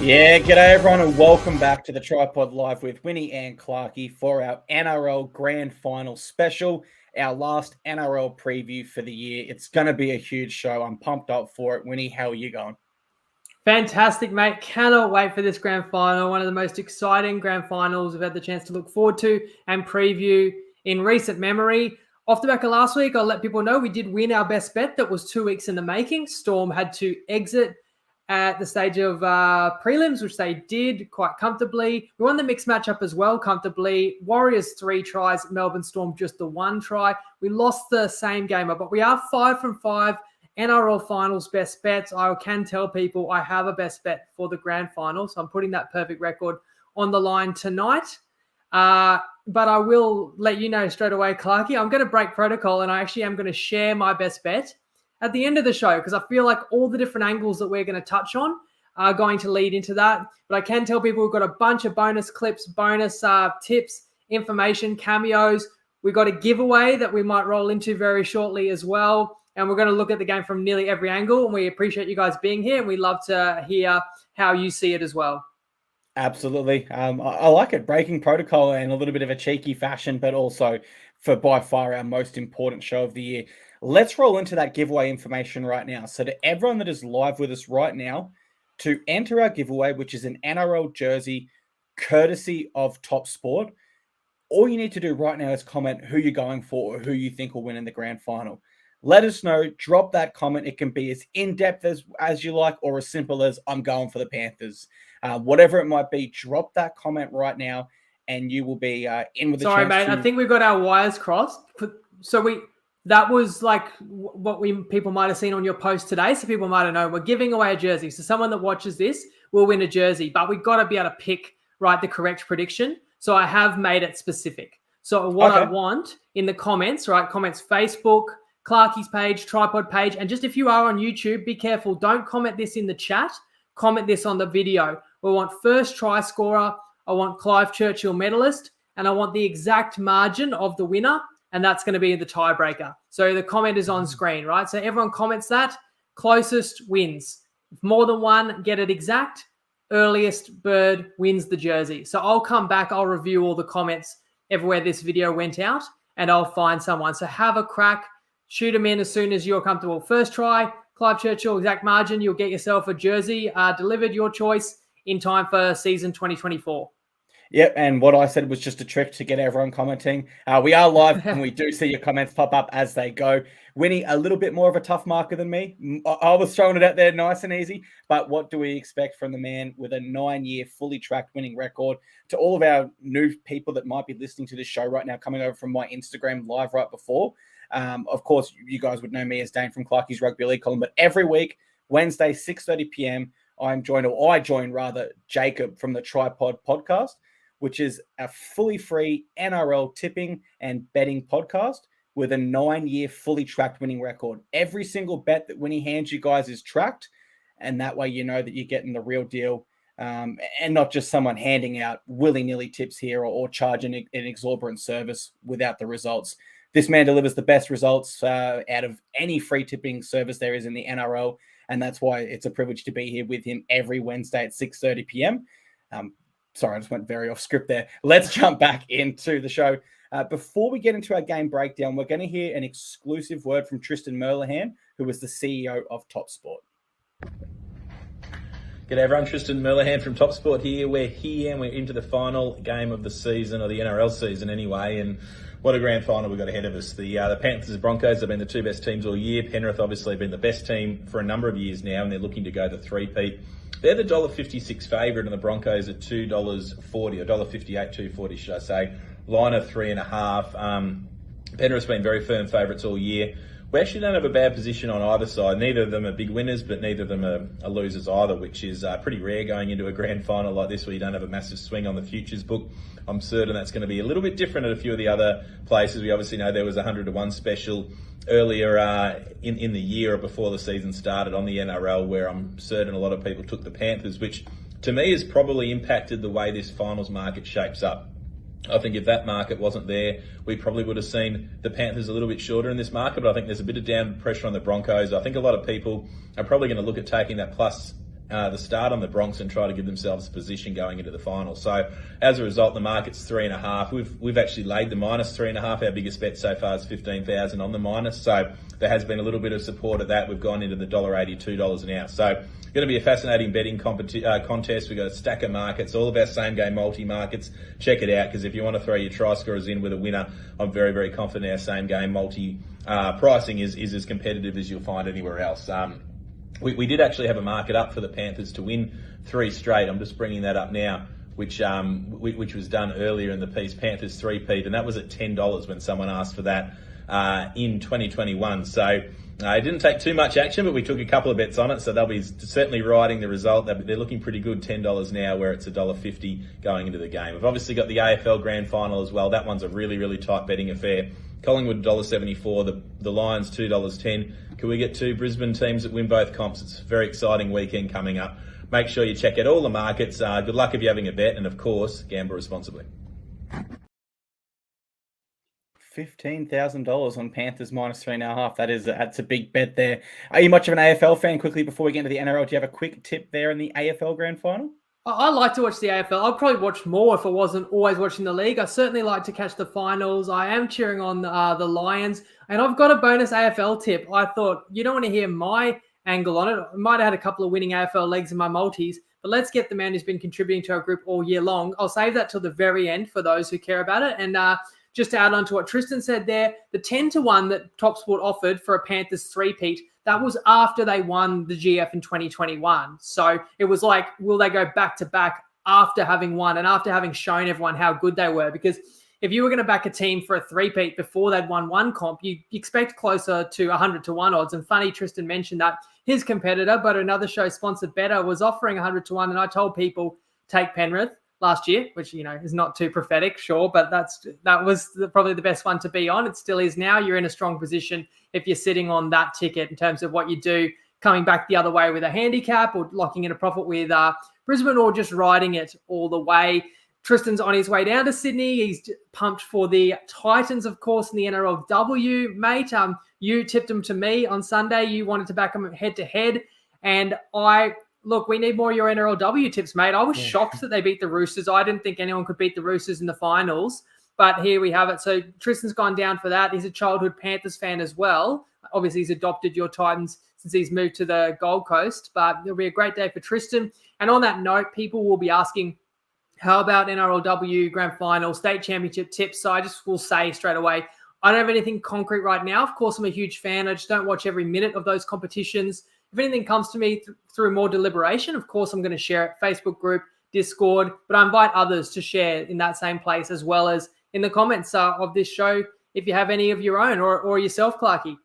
Yeah, g'day everyone and welcome back to the TryPod Live with Winny and Clarkey for our NRL Grand Final special, our last NRL preview for the year. It's going to be a huge show. I'm pumped up for it. Winny, how are you going? Fantastic, mate. Cannot wait for this grand final. One of the most exciting grand finals we've had the chance to look forward to and preview in recent memory. Off the back of last week, I'll let people know we did win our best bet that was 2 weeks in the making. Storm had to exit at the stage of prelims, which they did quite comfortably. We won the mixed matchup as well comfortably. Warriors 3 tries, Melbourne Storm just the 1 try. We lost the same gamer, but we are 5 from 5. NRL Finals best bets. I can tell people I have a best bet for the grand final, so I'm putting that perfect record on the line tonight. But I will let you know straight away, Clarkey, I'm going to break protocol and I actually am going to share my best bet at the end of the show because I feel like all the different angles that we're going to touch on are going to lead into that. But I can tell people we've got a bunch of bonus clips, bonus tips, information, cameos. We've got a giveaway that we might roll into very shortly as well. And we're going to look at the game from nearly every angle. And we appreciate you guys being here. And we love to hear how you see it as well. Absolutely. I like it. Breaking protocol in a little bit of a cheeky fashion, but also for by far our most important show of the year. Let's roll into that giveaway information right now. So to everyone that is live with us right now, to enter our giveaway, which is an NRL jersey courtesy of Top Sport, all you need to do right now is comment who you're going for or who you think will win in the grand final. Let us know. Drop that comment. It can be as in-depth as you like or as simple as I'm going for the Panthers. Whatever it might be, drop that comment right now and you will be in with a chance. Sorry, mate. I think we got our wires crossed. So that was like what people might have seen on your post today. So people might have known we're giving away a jersey. So someone that watches this will win a jersey. But we've got to be able to pick the correct prediction. So I have made it specific. So what I want in the comments, comments Facebook, Clarkey's page, TryPod page, and just if you are on YouTube, be careful. Don't comment this in the chat. Comment this on the video. We want first try scorer. I want Clive Churchill medalist, and I want the exact margin of the winner, and that's going to be the tiebreaker. So the comment is on screen, right? So everyone comments that. Closest wins. If more than one get it exact, earliest bird wins the jersey. So I'll come back. I'll review all the comments everywhere this video went out, and I'll find someone. So have a crack. Shoot them in as soon as you're comfortable. First try, Clive Churchill, exact margin. You'll get yourself a jersey delivered, your choice, in time for season 2024. Yep, and what I said was just a trick to get everyone commenting. We are live and we do see your comments pop up as they go. Winnie, a little bit more of a tough marker than me. I was throwing it out there nice and easy, but what do we expect from the man with a 9-year fully tracked winning record? To all of our new people that might be listening to this show right now, coming over from my Instagram live right before, of course, you guys would know me as Dane from Clarkey's Rugby League column, but every week, Wednesday, 6:30 p.m., I join Jacob from the TryPod podcast, which is a fully free NRL tipping and betting podcast with a 9-year fully tracked winning record. Every single bet that Winnie hands you guys is tracked, and that way you know that you're getting the real deal and not just someone handing out willy-nilly tips here or charging an exorbitant service without the results. This man delivers the best results out of any free tipping service there is in the NRL, and that's why it's a privilege to be here with him every Wednesday at 6:30 p.m. Sorry, I just went very off script there. Let's jump back into the show. Before we get into our game breakdown, we're going to hear an exclusive word from Tristan Merlehan, who is the CEO of Top Sport. G'day everyone, Tristan Merlehan from Top Sport here. We're here and we're into the final game of the season, or the NRL season anyway, and what a grand final we've got ahead of us. The Panthers Broncos have been the two best teams all year. Penrith obviously been the best team for a number of years now, and they're looking to go the three-peat. They're the $1.56 favourite, and the Broncos are $2.40, or $1.58, $2.40 should I say. Line of 3.5. Penrith's been very firm favourites all year. We actually don't have a bad position on either side. Neither of them are big winners, but neither of them are losers either, which is pretty rare going into a grand final like this where you don't have a massive swing on the futures book. I'm certain that's going to be a little bit different at a few of the other places. We obviously know there was a 100-to-1 special earlier in the year or before the season started on the NRL, where I'm certain a lot of people took the Panthers, which to me has probably impacted the way this finals market shapes up. I think if that market wasn't there, we probably would have seen the Panthers a little bit shorter in this market, but I think there's a bit of downward pressure on the Broncos. I think a lot of people are probably going to look at taking that plus the start on the Bronx and try to give themselves a position going into the final. So as a result, the market's 3.5. We've actually laid the minus 3.5. Our biggest bet so far is 15,000 on the minus. So there has been a little bit of support at that. We've gone into the $1.80, $2 an ounce. So going to be a fascinating betting contest. We've got a stack of markets, all of our same game multi-markets. Check it out, because if you want to throw your try scorers in with a winner, I'm very, very confident our same game multi pricing is as competitive as you'll find anywhere else. We did actually have a market up for the Panthers to win 3 straight. I'm just bringing that up now, which was done earlier in the piece. Panthers 3-peat, and that was at $10 when someone asked for that in 2021. So it didn't take too much action, but we took a couple of bets on it, so they'll be certainly riding the result. They're looking pretty good, $10 now, where it's $1.50 going into the game. We've obviously got the AFL Grand Final as well. That one's a really, really tight betting affair. Collingwood $1.74, the Lions $2.10. Can we get 2 Brisbane teams that win both comps? It's a very exciting weekend coming up. Make sure you check out all the markets. Good luck if you're having a bet, and of course, gamble responsibly. $15,000 on Panthers minus 3.5. That's a big bet there. Are you much of an AFL fan? Quickly before we get into the NRL, do you have a quick tip there in the AFL Grand Final? I like to watch the AFL. I'd probably watch more if I wasn't always watching the league. I certainly like to catch the finals. I am cheering on the Lions. And I've got a bonus AFL tip. I thought, you don't want to hear my angle on it. I might have had a couple of winning AFL legs in my multis, but let's get the man who's been contributing to our group all year long. I'll save that till the very end for those who care about it. And just to add on to what Tristan said there, the 10-1 that TopSport offered for a Panthers 3-peat, that was after they won the GF in 2021. So it was like, will they go back-to-back after having won and after having shown everyone how good they were? Because if you were going to back a team for a 3-peat before they'd won one comp, you expect closer to 100-1 odds. And funny, Tristan mentioned that his competitor, but another show sponsored better, was offering 100-1. And I told people, take Penrith last year, which, is not too prophetic, sure, but that was probably the best one to be on. It still is now. You're in a strong position if you're sitting on that ticket in terms of what you do, coming back the other way with a handicap or locking in a profit with Brisbane, or just riding it all the way. Tristan's on his way down to Sydney. He's pumped for the Titans, of course, in the NRLW. Mate, you tipped them to me on Sunday. You wanted to back them head-to-head, and Look, we need more of your NRLW tips, mate. I was shocked that they beat the Roosters. I didn't think anyone could beat the Roosters in the finals, but here we have it. So Tristan's gone down for that. He's a childhood Panthers fan as well. Obviously, he's adopted your Titans since he's moved to the Gold Coast, but it'll be a great day for Tristan. And on that note, people will be asking, how about NRLW Grand Final, State Championship tips? So I just will say straight away, I don't have anything concrete right now. Of course, I'm a huge fan. I just don't watch every minute of those competitions. If anything comes to me through more deliberation, of course, I'm going to share it. Facebook group, Discord, but I invite others to share in that same place, as well as in the comments of this show, if you have any of your own, or yourself, Clarkey.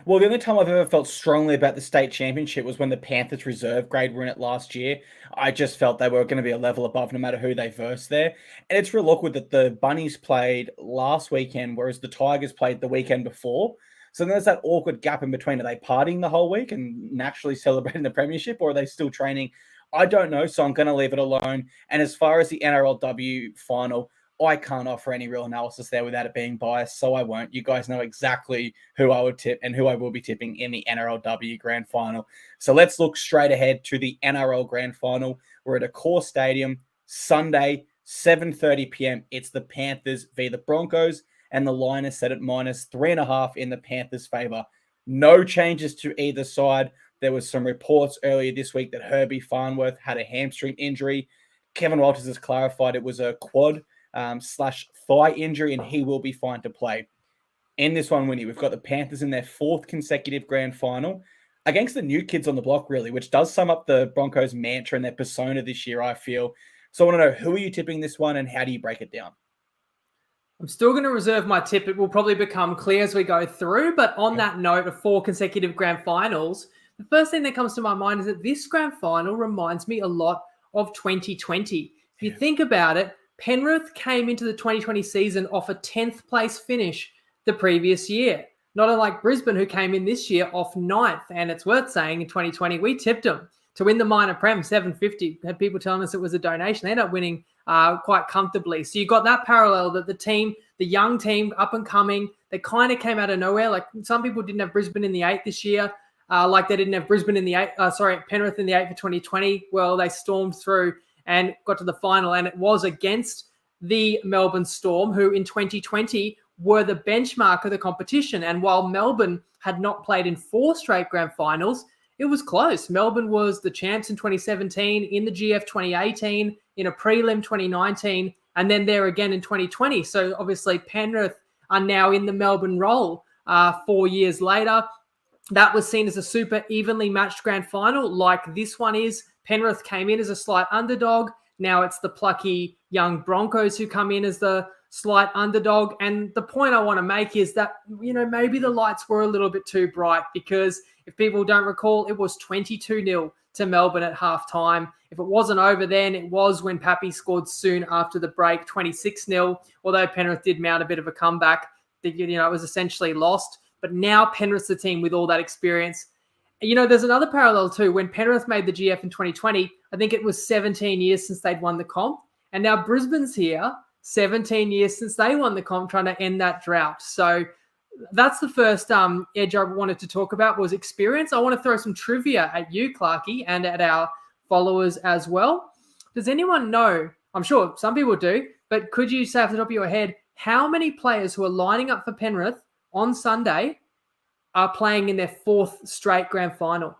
Well, the only time I've ever felt strongly about the state championship was when the Panthers reserve grade were in it last year. I just felt they were going to be a level above no matter who they versed there. And it's real awkward that the Bunnies played last weekend, whereas the Tigers played the weekend before. So there's that awkward gap in between. Are they partying the whole week and naturally celebrating the premiership, or are they still training? I don't know, so I'm going to leave it alone. And as far as the NRLW final, I can't offer any real analysis there without it being biased, so I won't. You guys know exactly who I would tip and who I will be tipping in the NRLW Grand Final. So let's look straight ahead to the NRL Grand Final. We're at Accor Stadium, Sunday, 7:30 p.m. It's the Panthers v. the Broncos, and the line is set at minus 3.5 in the Panthers' favour. No changes to either side. There was some reports earlier this week that Herbie Farnworth had a hamstring injury. Kevin Walters has clarified it was a quad slash thigh injury, and he will be fine to play. In this one, Winnie, we've got the Panthers in their 4th consecutive grand final against the new kids on the block, really, which does sum up the Broncos' mantra and their persona this year, I feel. So I want to know, who are you tipping this one, and how do you break it down? I'm still going to reserve my tip. It will probably become clear as we go through. But on that note of 4 consecutive grand finals, the first thing that comes to my mind is that this grand final reminds me a lot of 2020. If you think about it, Penrith came into the 2020 season off a 10th place finish the previous year. Not unlike Brisbane, who came in this year off 9th. And it's worth saying in 2020, we tipped them to win the minor prem, $750. Had people telling us it was a donation. They ended up winning quite comfortably. So you got that parallel that the team, the young team, up and coming, they kind of came out of nowhere. Like some people didn't have Brisbane in the 8 this year. like they didn't have Brisbane in the Penrith in the 8 for 2020. Well, they stormed through and got to the final, and it was against the Melbourne Storm, who in 2020 were the benchmark of the competition. And while Melbourne had not played in 4 straight grand finals, it was close. Melbourne was the champs in 2017, in the GF 2018, in a prelim 2019, and then there again in 2020. So obviously Penrith are now in the Melbourne role 4 years later. That was seen as a super evenly matched grand final like this one is. Penrith came in as a slight underdog. Now it's the plucky young Broncos who come in as the slight underdog. And the point I want to make is that, maybe the lights were a little bit too bright, because if people don't recall, it was 22-0 to Melbourne at halftime. If it wasn't over then, it was when Pappy scored soon after the break, 26-0. Although Penrith did mount a bit of a comeback, it was essentially lost. But now Penrith's the team with all that experience. There's another parallel too. When Penrith made the GF in 2020, I think it was 17 years since they'd won the comp. And now Brisbane's here, 17 years since they won the comp, trying to end that drought. So that's the first edge I wanted to talk about, was experience. I want to throw some trivia at you, Clarkey, and at our followers as well. Does anyone know, I'm sure some people do, but could you say off the top of your head, how many players who are lining up for Penrith on Sunday are playing in their 4th straight grand final?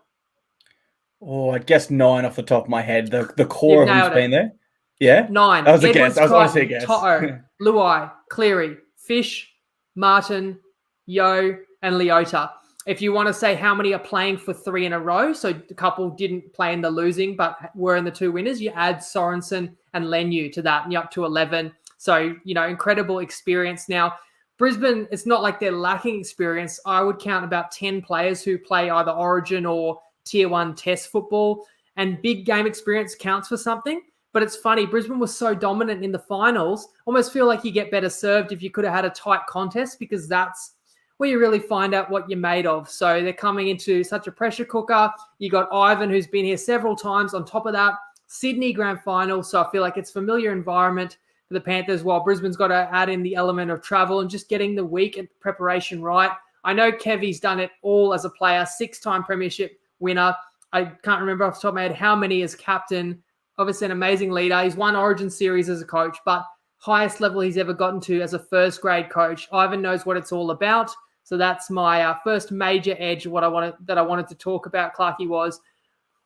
Oh, I guess 9 off the top of my head. The core of them's been there. Yeah? 9. That was a Edwards, guess. I was honestly a guess. Toto, Luai, Cleary, Fish, Martin, Yo, and Leota. If you want to say how many are playing for 3 in a row, so a couple didn't play in the losing but were in the 2 winners, you add Sorensen and Lenu to that, and you're up to 11. So, incredible experience. Now, Brisbane, it's not like they're lacking experience. I would count about 10 players who play either Origin or Tier 1 Test football, and big game experience counts for something. But it's funny, Brisbane was so dominant in the finals, almost feel like you get better served if you could have had a tight contest, because that's where you really find out what you're made of. So they're coming into such a pressure cooker. You got Ivan, who's been here several times. On top of that, Sydney grand final. So I feel like it's familiar environment for the Panthers, while Brisbane's got to add in the element of travel and just getting the week and preparation right. I know Kevy's done it all as a player, 6-time premiership winner. I can't remember off the top of my head how many as captain. Obviously an amazing leader. He's won Origin Series as a coach, but highest level he's ever gotten to as a first grade coach. Ivan knows what it's all about. So that's my first major edge. What I wanted to talk about, Clarkey,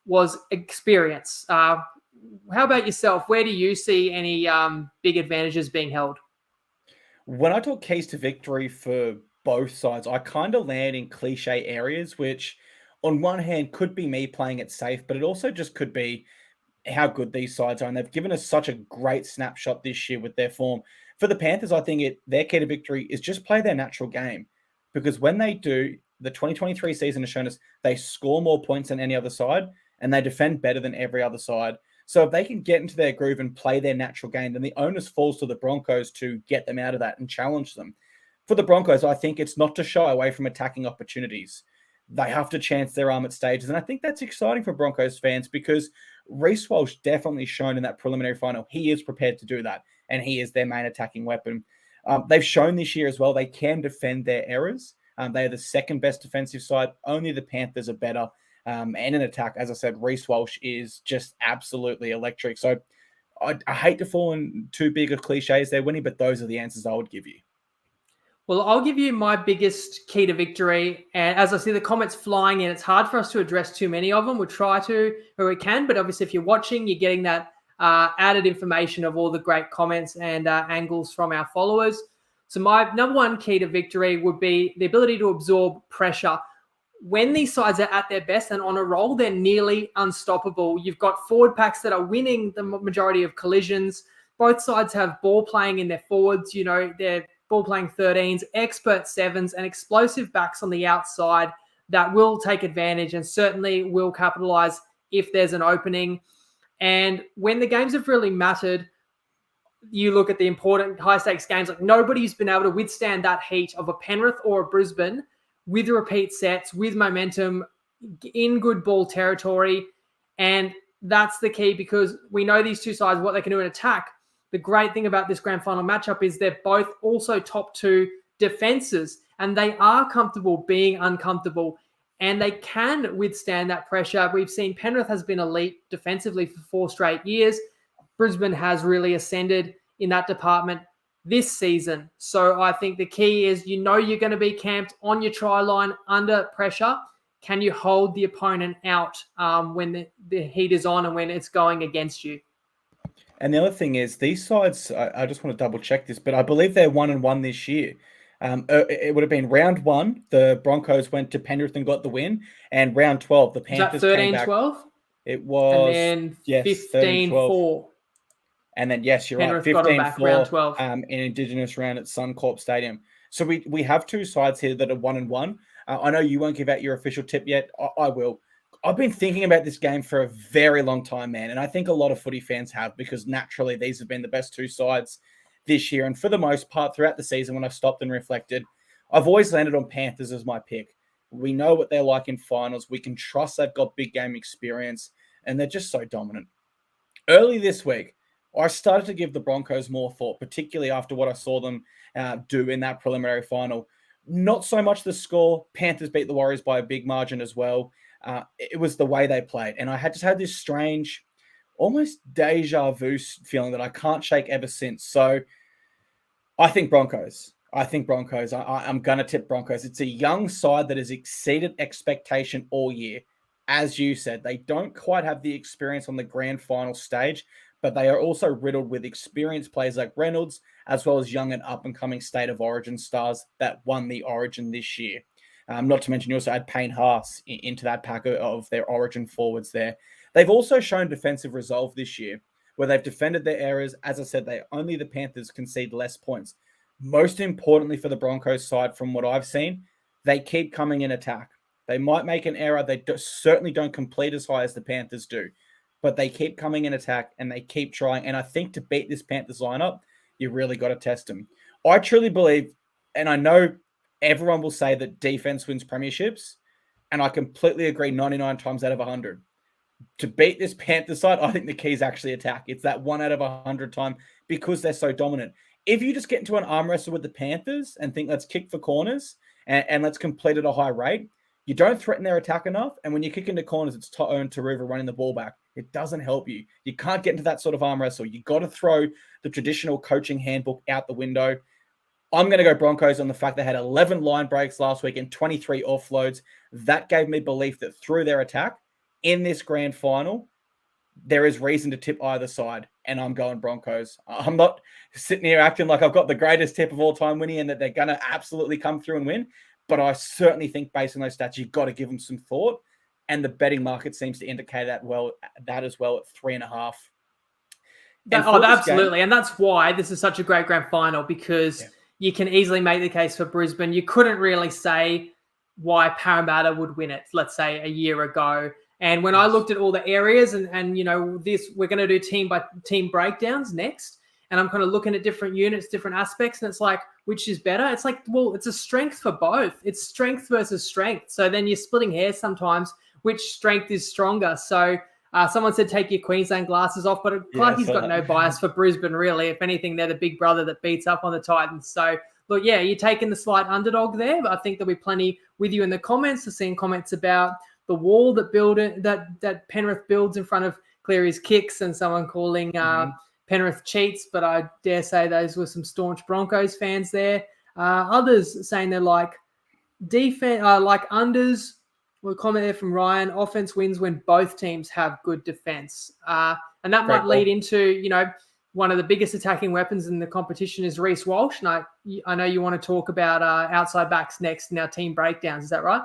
was experience. How about yourself? Where do you see any big advantages being held? When I talk keys to victory for both sides, I kind of land in cliche areas, which on one hand could be me playing it safe, but it also just could be how good these sides are. And they've given us such a great snapshot this year with their form. For the Panthers, I think their key to victory is just play their natural game. Because when they do, the 2023 season has shown us they score more points than any other side, and they defend better than every other side. So if they can get into their groove and play their natural game, then the onus falls to the Broncos to get them out of that and challenge them. For the Broncos, I think it's not to shy away from attacking opportunities. They have to chance their arm at stages. And I think that's exciting for Broncos fans, because Reece Walsh definitely shown in that preliminary final he is prepared to do that, and he is their main attacking weapon. They've shown this year as well they can defend their errors. They are the second best defensive side. Only the Panthers are better. And in attack, as I said, Reece Walsh is just absolutely electric. So I hate to fall in too big of cliches there, Winnie, but those are the answers I would give you. Well, I'll give you my biggest key to victory. And as I see the comments flying in, it's hard for us to address too many of them. We'll try to where we can. But obviously, if you're watching, you're getting that added information of all the great comments and angles from our followers. So my number one key to victory would be the ability to absorb pressure. When these sides are at their best and on a roll, they're nearly unstoppable. You've got forward packs that are winning the majority of collisions. Both sides have ball playing in their forwards. They're ball playing 13s, expert 7s, and explosive backs on the outside that will take advantage and certainly will capitalize if there's an opening. And when the games have really mattered, you look at the important high-stakes games, like nobody's been able to withstand that heat of a Penrith or a Brisbane with repeat sets, with momentum, in good ball territory. And that's the key, because we know these two sides, what they can do in attack. The great thing about this grand final matchup is they're both also top 2 defenses, and they are comfortable being uncomfortable. and they can withstand that pressure. We've seen Penrith has been elite defensively for 4 straight years. Brisbane has really ascended in that department this season. So I think the key is, you're going to be camped on your try line under pressure. Can you hold the opponent out when the heat is on and when it's going against you? And the other thing is, these sides, I just want to double check this, but I believe they're 1-1 this year. It would have been round 1. The Broncos went to Penrith and got the win. And round 12, the Panthers came back. 13-12? It was, and then yes, 15-4. And then, yes, you're Penrith right, got 'em back round 12. 15-4 in Indigenous round at Suncorp Stadium. So we have 2 sides here that are 1-1. I know you won't give out your official tip yet. I will. I've been thinking about this game for a very long time, man. And I think a lot of footy fans have, because naturally these have been the best 2 sides this year. And for the most part, throughout the season, when I've stopped and reflected, I've always landed on Panthers as my pick. We know what they're like in finals. We can trust they've got big game experience, and they're just so dominant. Early this week, I started to give the Broncos more thought, particularly after what I saw them do in that preliminary final. Not so much the score. Panthers beat the Warriors by a big margin as well. It was the way they played. And I had just had this strange, almost deja vu feeling that I can't shake ever since. So I think Broncos. I'm going to tip Broncos. It's a young side that has exceeded expectation all year. As you said, they don't quite have the experience on the grand final stage, but they are also riddled with experienced players like Reynolds, as well as young and up-and-coming State of Origin stars that won the Origin this year. Not to mention, you also add Payne Haas into that pack of their Origin forwards there. They've also shown defensive resolve this year, where they've defended their areas. As I said, only the Panthers concede less points. Most importantly for the Broncos side, from what I've seen, they keep coming in attack. They might make an error. They certainly don't complete as high as the Panthers do, but they keep coming in attack and they keep trying. And I think to beat this Panthers lineup, you really got to test them. I truly believe, and I know everyone will say that defense wins premierships, and I completely agree 99 times out of 100. To beat this Panthers side, I think the key is actually attack. It's that 1 out of 100 time, because they're so dominant. If you just get into an arm wrestle with the Panthers and think, let's kick for corners and let's complete at a high rate, you don't threaten their attack enough. And when you kick into corners, it's To'o and Taruva running the ball back. It doesn't help you. You can't get into that sort of arm wrestle. You got to throw the traditional coaching handbook out the window. I'm going to go Broncos on the fact they had 11 line breaks last week and 23 offloads. That gave me belief that through their attack in this grand final, there is reason to tip either side, and I'm going Broncos. I'm not sitting here acting like I've got the greatest tip of all time, Winnie, and that they're going to absolutely come through and win. But I certainly think, based on those stats, you've got to give them some thought. And the betting market seems to indicate that as well at 3.5. Absolutely. And that's why this is such a great grand final, because you can easily make the case for Brisbane. You couldn't really say why Parramatta would win it, let's say, a year ago. And when I looked at all the areas and we're going to do team by team breakdowns next. And I'm kind of looking at different units, different aspects. And it's like, which is better? It's like, well, it's a strength for both. It's strength versus strength. So then you're splitting hairs sometimes, which strength is stronger. So someone said, take your Queensland glasses off, but Clarkey's got no bias for Brisbane, really. If anything, they're the big brother that beats up on the Titans. So look, yeah, you're taking the slight underdog there, but I think there'll be plenty with you in the comments. I've seen comments about the wall that Penrith builds in front of Cleary's kicks, and someone calling Penrith cheats, but I dare say those were some staunch Broncos fans there. Others saying they're like defense, like unders. We'll comment there from Ryan. Offense wins when both teams have good defense, and that might lead into one of the biggest attacking weapons in the competition is Reece Walsh. And I know you want to talk about outside backs next in our team breakdowns. Is that right?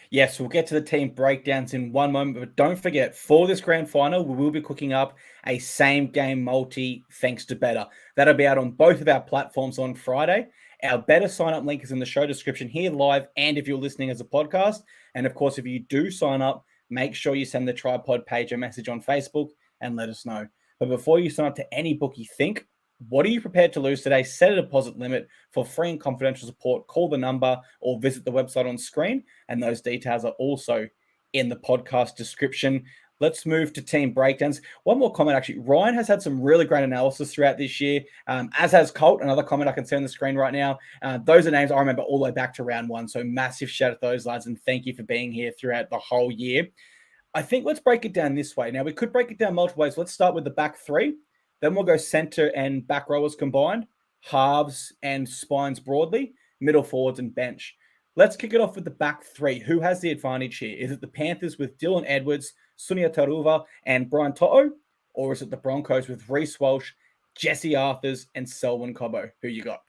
Yes, we'll get to the team breakdowns in one moment, but don't forget, for this grand final, we will be cooking up a same-game multi thanks to Better. That'll be out on both of our platforms on Friday. Our Better sign-up link is in the show description here live, and if you're listening as a podcast. And, of course, if you do sign up, make sure you send the TryPod page a message on Facebook and let us know. But before you sign up to any book you think, what are you prepared to lose today? Set a deposit limit for free and confidential support. Call the number or visit the website on screen. And those details are also in the podcast description. Let's move to team breakdowns. One more comment, actually. Ryan has had some really great analysis throughout this year, as has Colt. Another comment I can see on the screen right now. Those are names I remember all the way back to round one. So massive shout out to those lads, and thank you for being here throughout the whole year. I think let's break it down this way. Now, we could break it down multiple ways. Let's start with the back three. Then we'll go center and back rowers combined, halves and spines broadly, middle forwards and bench. Let's kick it off with the back three. Who has the advantage here? Is it the Panthers with Dylan Edwards, Sunia Taruva, and Brian To'o? Or is it the Broncos with Reece Walsh, Jesse Arthurs, and Selwyn Cobbo? Who you got?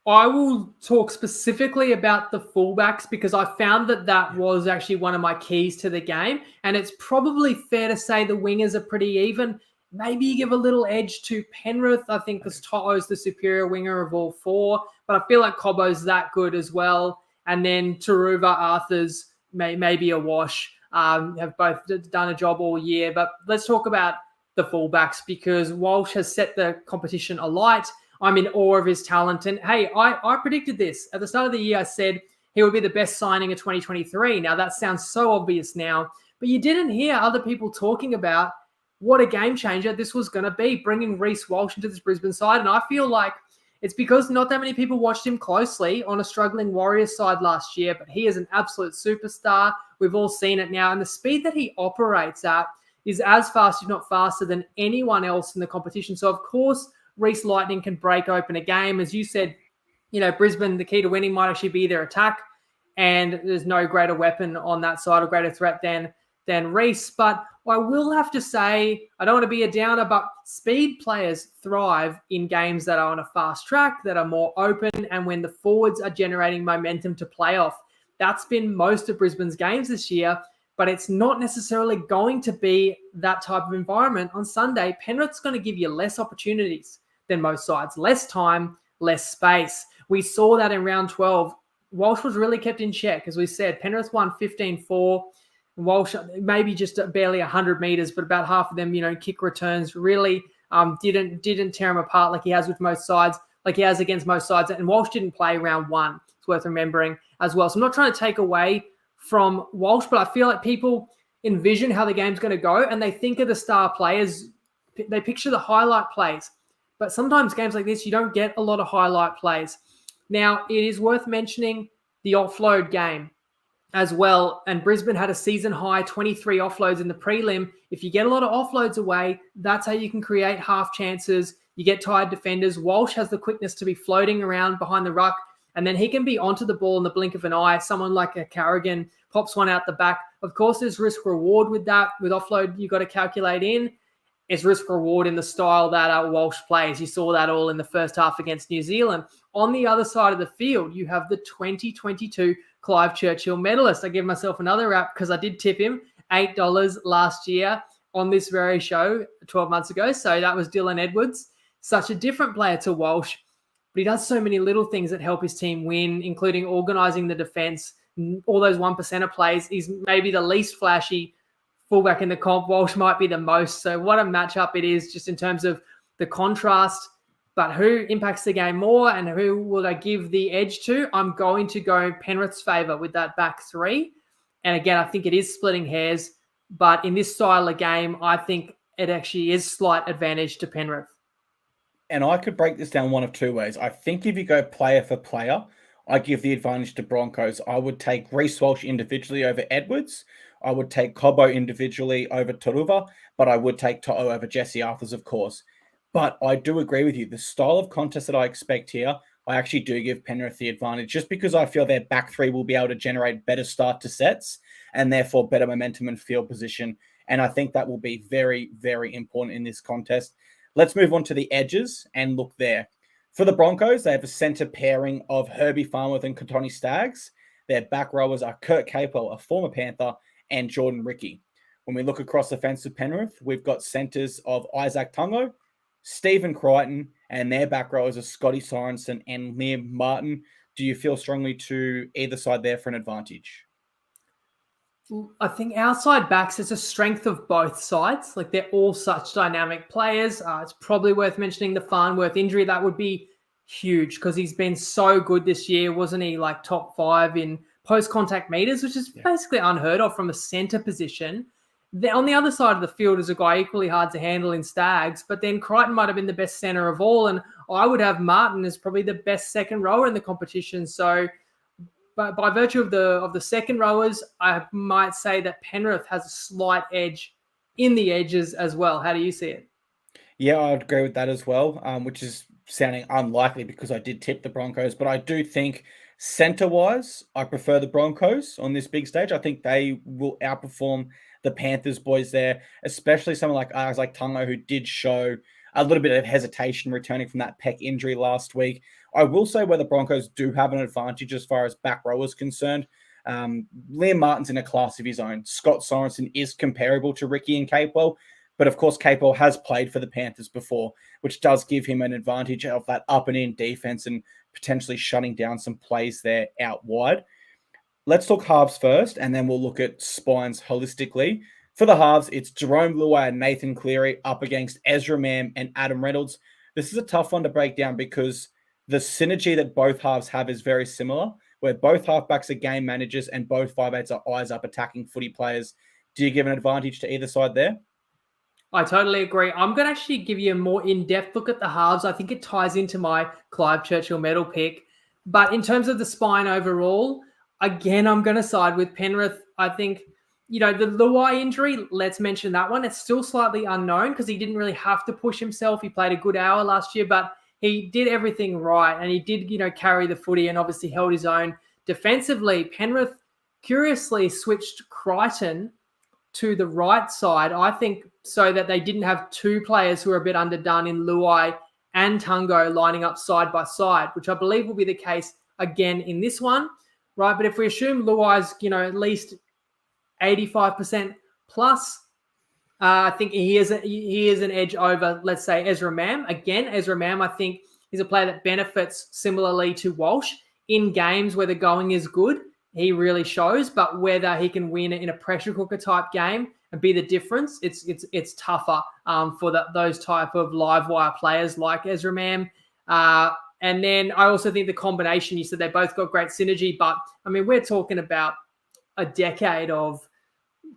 I will talk specifically about the fullbacks because I found that was actually one of my keys to the game. And it's probably fair to say the wingers are pretty even. Maybe you give a little edge to Penrith, I think, because To'o's the superior winger of all four. But I feel like Cobbo's that good as well. And then Taruva, Arthurs, maybe a wash. Have both done a job all year. But let's talk about the fullbacks because Walsh has set the competition alight. I'm in awe of his talent. And, hey, I predicted this. At the start of the year, I said he would be the best signing of 2023. Now, that sounds so obvious now. But you didn't hear other people talking about what a game changer this was going to be, bringing Reece Walsh into this Brisbane side. And I feel like it's because not that many people watched him closely on a struggling Warriors side last year, but he is an absolute superstar. We've all seen it now. And the speed that he operates at is as fast, if not faster, than anyone else in the competition. So, of course, Reece Lightning can break open a game. As you said, Brisbane, the key to winning might actually be their attack. And there's no greater weapon on that side or greater threat than Reece. But I will have to say, I don't want to be a downer, but speed players thrive in games that are on a fast track, that are more open, and when the forwards are generating momentum to play off. That's been most of Brisbane's games this year, but it's not necessarily going to be that type of environment on Sunday. Penrith's going to give you less opportunities than most sides, less time, less space. We saw that in round 12. Walsh was really kept in check. As we said, Penrith won 15-4. Walsh, maybe just barely 100 meters, but about half of them, kick returns really didn't tear him apart like he has with most sides, like he has against most sides. And Walsh didn't play round one. It's worth remembering as well. So I'm not trying to take away from Walsh, but I feel like people envision how the game's going to go and they think of the star players. They picture the highlight plays. But sometimes games like this, you don't get a lot of highlight plays. Now, it is worth mentioning the offload game as well. And Brisbane had a season high 23 offloads in the prelim. If you get a lot of offloads away, that's how you can create half chances. You get tired defenders. Walsh has the quickness to be floating around behind the ruck, and then he can be onto the ball in the blink of an eye. Someone like a Carrigan pops one out the back. Of course, there's risk reward with that. With offload, you've got to calculate in. It's risk reward in the style that Walsh plays. You saw that all in the first half against New Zealand. On the other side of the field, you have the 2022 Clive Churchill medalist. I give myself another rap because I did tip him $8 last year on this very show 12 months ago. So that was Dylan Edwards. Such a different player to Walsh, but he does so many little things that help his team win, including organising the defence, all those 1% plays. He's maybe the least flashy fullback in the comp. Walsh might be the most. So what a matchup it is just in terms of the contrast. But who impacts the game more and who will I give the edge to? I'm going to go Penrith's favour with that back three. And again, I think it is splitting hairs. But in this style of game, I think it actually is slight advantage to Penrith. And I could break this down one of two ways. I think if you go player for player, I give the advantage to Broncos. I would take Reece Walsh individually over Edwards. I would take Cobbo individually over Taruva. But I would take To'o over Jesse Arthurs, of course. But I do agree with you. The style of contest that I expect here, I actually do give Penrith the advantage just because I feel their back three will be able to generate better start to sets and therefore better momentum and field position. And I think that will be very, very important in this contest. Let's move on to the edges and look there. For the Broncos, they have a centre pairing of Herbie Farnworth and Katoni Staggs. Their back rowers are Kurt Capel, a former Panther, and Jordan Ricky. When we look across the fence of Penrith, we've got centres of Isaac Tungo, Stephen Crichton, and their back rowers are Scotty Sorensen and Liam Martin. Do you feel strongly to either side there for an advantage? I think outside backs is a strength of both sides. Like they're all such dynamic players. It's probably worth mentioning the Farnworth injury. That would be huge because he's been so good this year. Wasn't he like top 5 in post-contact meters, which is basically unheard of from a centre position. On the other side of the field is a guy equally hard to handle in Stags, but then Crichton might have been the best center of all, and I would have Martin as probably the best second rower in the competition. So, but by virtue of the second rowers, I might say that Penrith has a slight edge in the edges as well. How do you see it? Yeah, I would agree with that as well, which is sounding unlikely because I did tip the Broncos. But I do think centre-wise, I prefer the Broncos on this big stage. I think they will outperform the Panthers boys there, especially someone like guys like Tungo, who did show a little bit of hesitation returning from that pec injury last week. I will say where the Broncos do have an advantage as far as back row is concerned. Liam Martin's in a class of his own. Scott Sorensen is comparable to Ricky and Capewell. But of course, Capewell has played for the Panthers before, which does give him an advantage of that up and in defense and potentially shutting down some plays there out wide. Let's talk halves first, and then we'll look at spines holistically. For the halves, it's Jerome Luai and Nathan Cleary up against Ezra Mam and Adam Reynolds. This is a tough one to break down because the synergy that both halves have is very similar, where both halfbacks are game managers and both 5'8s are eyes up attacking footy players. Do you give an advantage to either side there? I totally agree. I'm going to actually give you a more in-depth look at the halves. I think it ties into my Clive Churchill medal pick. But in terms of the spine overall, again, I'm going to side with Penrith. I think, the Luai injury, let's mention that one. It's still slightly unknown because he didn't really have to push himself. He played a good hour last year, but he did everything right. And he did, carry the footy and obviously held his own. Defensively, Penrith curiously switched Crichton to the right side, I think, so that they didn't have two players who are a bit underdone in Luai and Tungo lining up side by side, which I believe will be the case again in this one, right? But if we assume Luai's, at least 85% plus, I think he is an edge over, let's say, Ezra Mam. Again, Ezra Mam, I think, is a player that benefits similarly to Walsh in games where the going is good. He really shows, but whether he can win in a pressure cooker type game and be the difference, it's tougher for those type of live wire players like Ezra Mam. And then I also think the combination, you said they both got great synergy, but I mean, we're talking about a decade of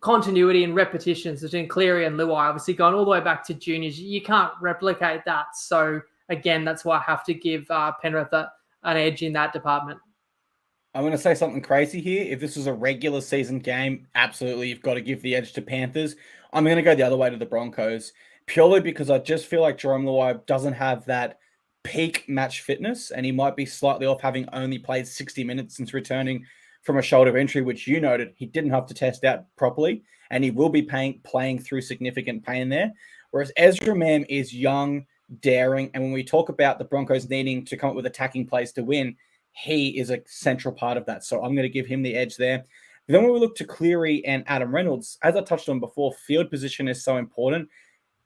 continuity and repetitions between Cleary and Luai, obviously going all the way back to juniors. You can't replicate that. So again, that's why I have to give Penrith an edge in that department. I'm going to say something crazy here. If this was a regular season game, absolutely, you've got to give the edge to Panthers. I'm going to go the other way to the Broncos, purely because I just feel like Jerome Luai doesn't have that peak match fitness, and he might be slightly off having only played 60 minutes since returning from a shoulder injury, which you noted he didn't have to test out properly, and he will be playing through significant pain there. Whereas Ezra Mam is young, daring, and when we talk about the Broncos needing to come up with attacking plays to win, he is a central part of that. So I'm going to give him the edge there. But then when we look to Cleary and Adam Reynolds, as I touched on before, field position is so important.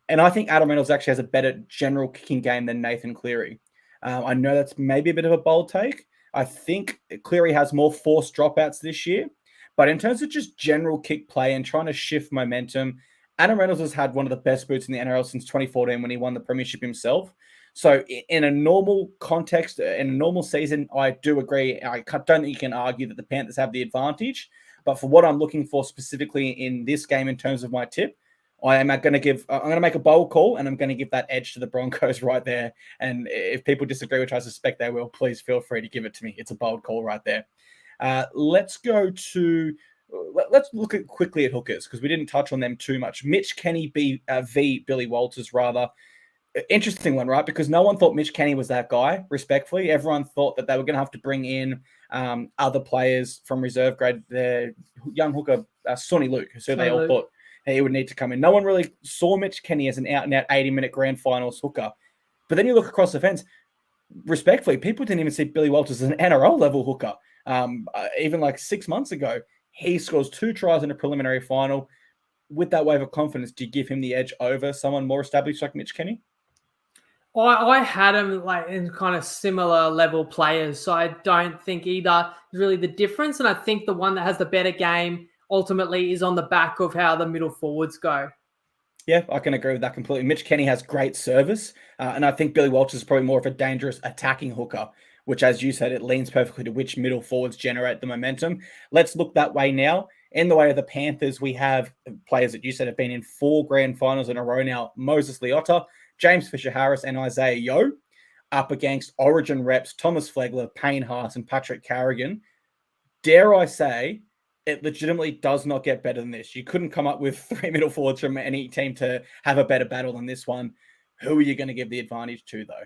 And I think Adam Reynolds actually has a better general kicking game than Nathan Cleary. I know that's maybe a bit of a bold take. I think Cleary has more forced dropouts this year. But in terms of just general kick play and trying to shift momentum, Adam Reynolds has had one of the best boots in the NRL since 2014 when he won the premiership himself. So in a normal context, in a normal season, I do agree. I don't think you can argue that the Panthers have the advantage. But for what I'm looking for specifically in this game in terms of my tip, I'm going to make a bold call, and I'm going to give that edge to the Broncos right there. And if people disagree, which I suspect they will, please feel free to give it to me. It's a bold call right there. Let's look quickly at hookers because we didn't touch on them too much. Mitch Kenny v. Billy Walters, rather. Interesting one, right? Because no one thought Mitch Kenny was that guy, respectfully. Everyone thought that they were going to have to bring in other players from reserve grade. The young hooker, Sonny Luke, so they all thought he would need to come in. No one really saw Mitch Kenny as an out-and-out 80-minute grand finals hooker. But then you look across the fence, respectfully, people didn't even see Billy Walters as an NRL-level hooker. Even like 6 months ago, he scores 2 tries in a preliminary final. With that wave of confidence, do you give him the edge over someone more established like Mitch Kenny? I had him like in kind of similar level players, so I don't think either is really the difference. And I think the one that has the better game ultimately is on the back of how the middle forwards go. Yeah, I can agree with that completely. Mitch Kenny has great service, and I think Billy Walters is probably more of a dangerous attacking hooker, which, as you said, it leans perfectly to which middle forwards generate the momentum. Let's look that way now. In the way of the Panthers, we have players that you said have been in 4 grand finals in a row now. Moses Leota, James Fisher-Harris, and Isaiah Yeo, up against Origin reps Thomas Flegler, Payne Haas, and Patrick Carrigan. Dare I say, it legitimately does not get better than this. You couldn't come up with 3 middle forwards from any team to have a better battle than this one. Who are you going to give the advantage to, though?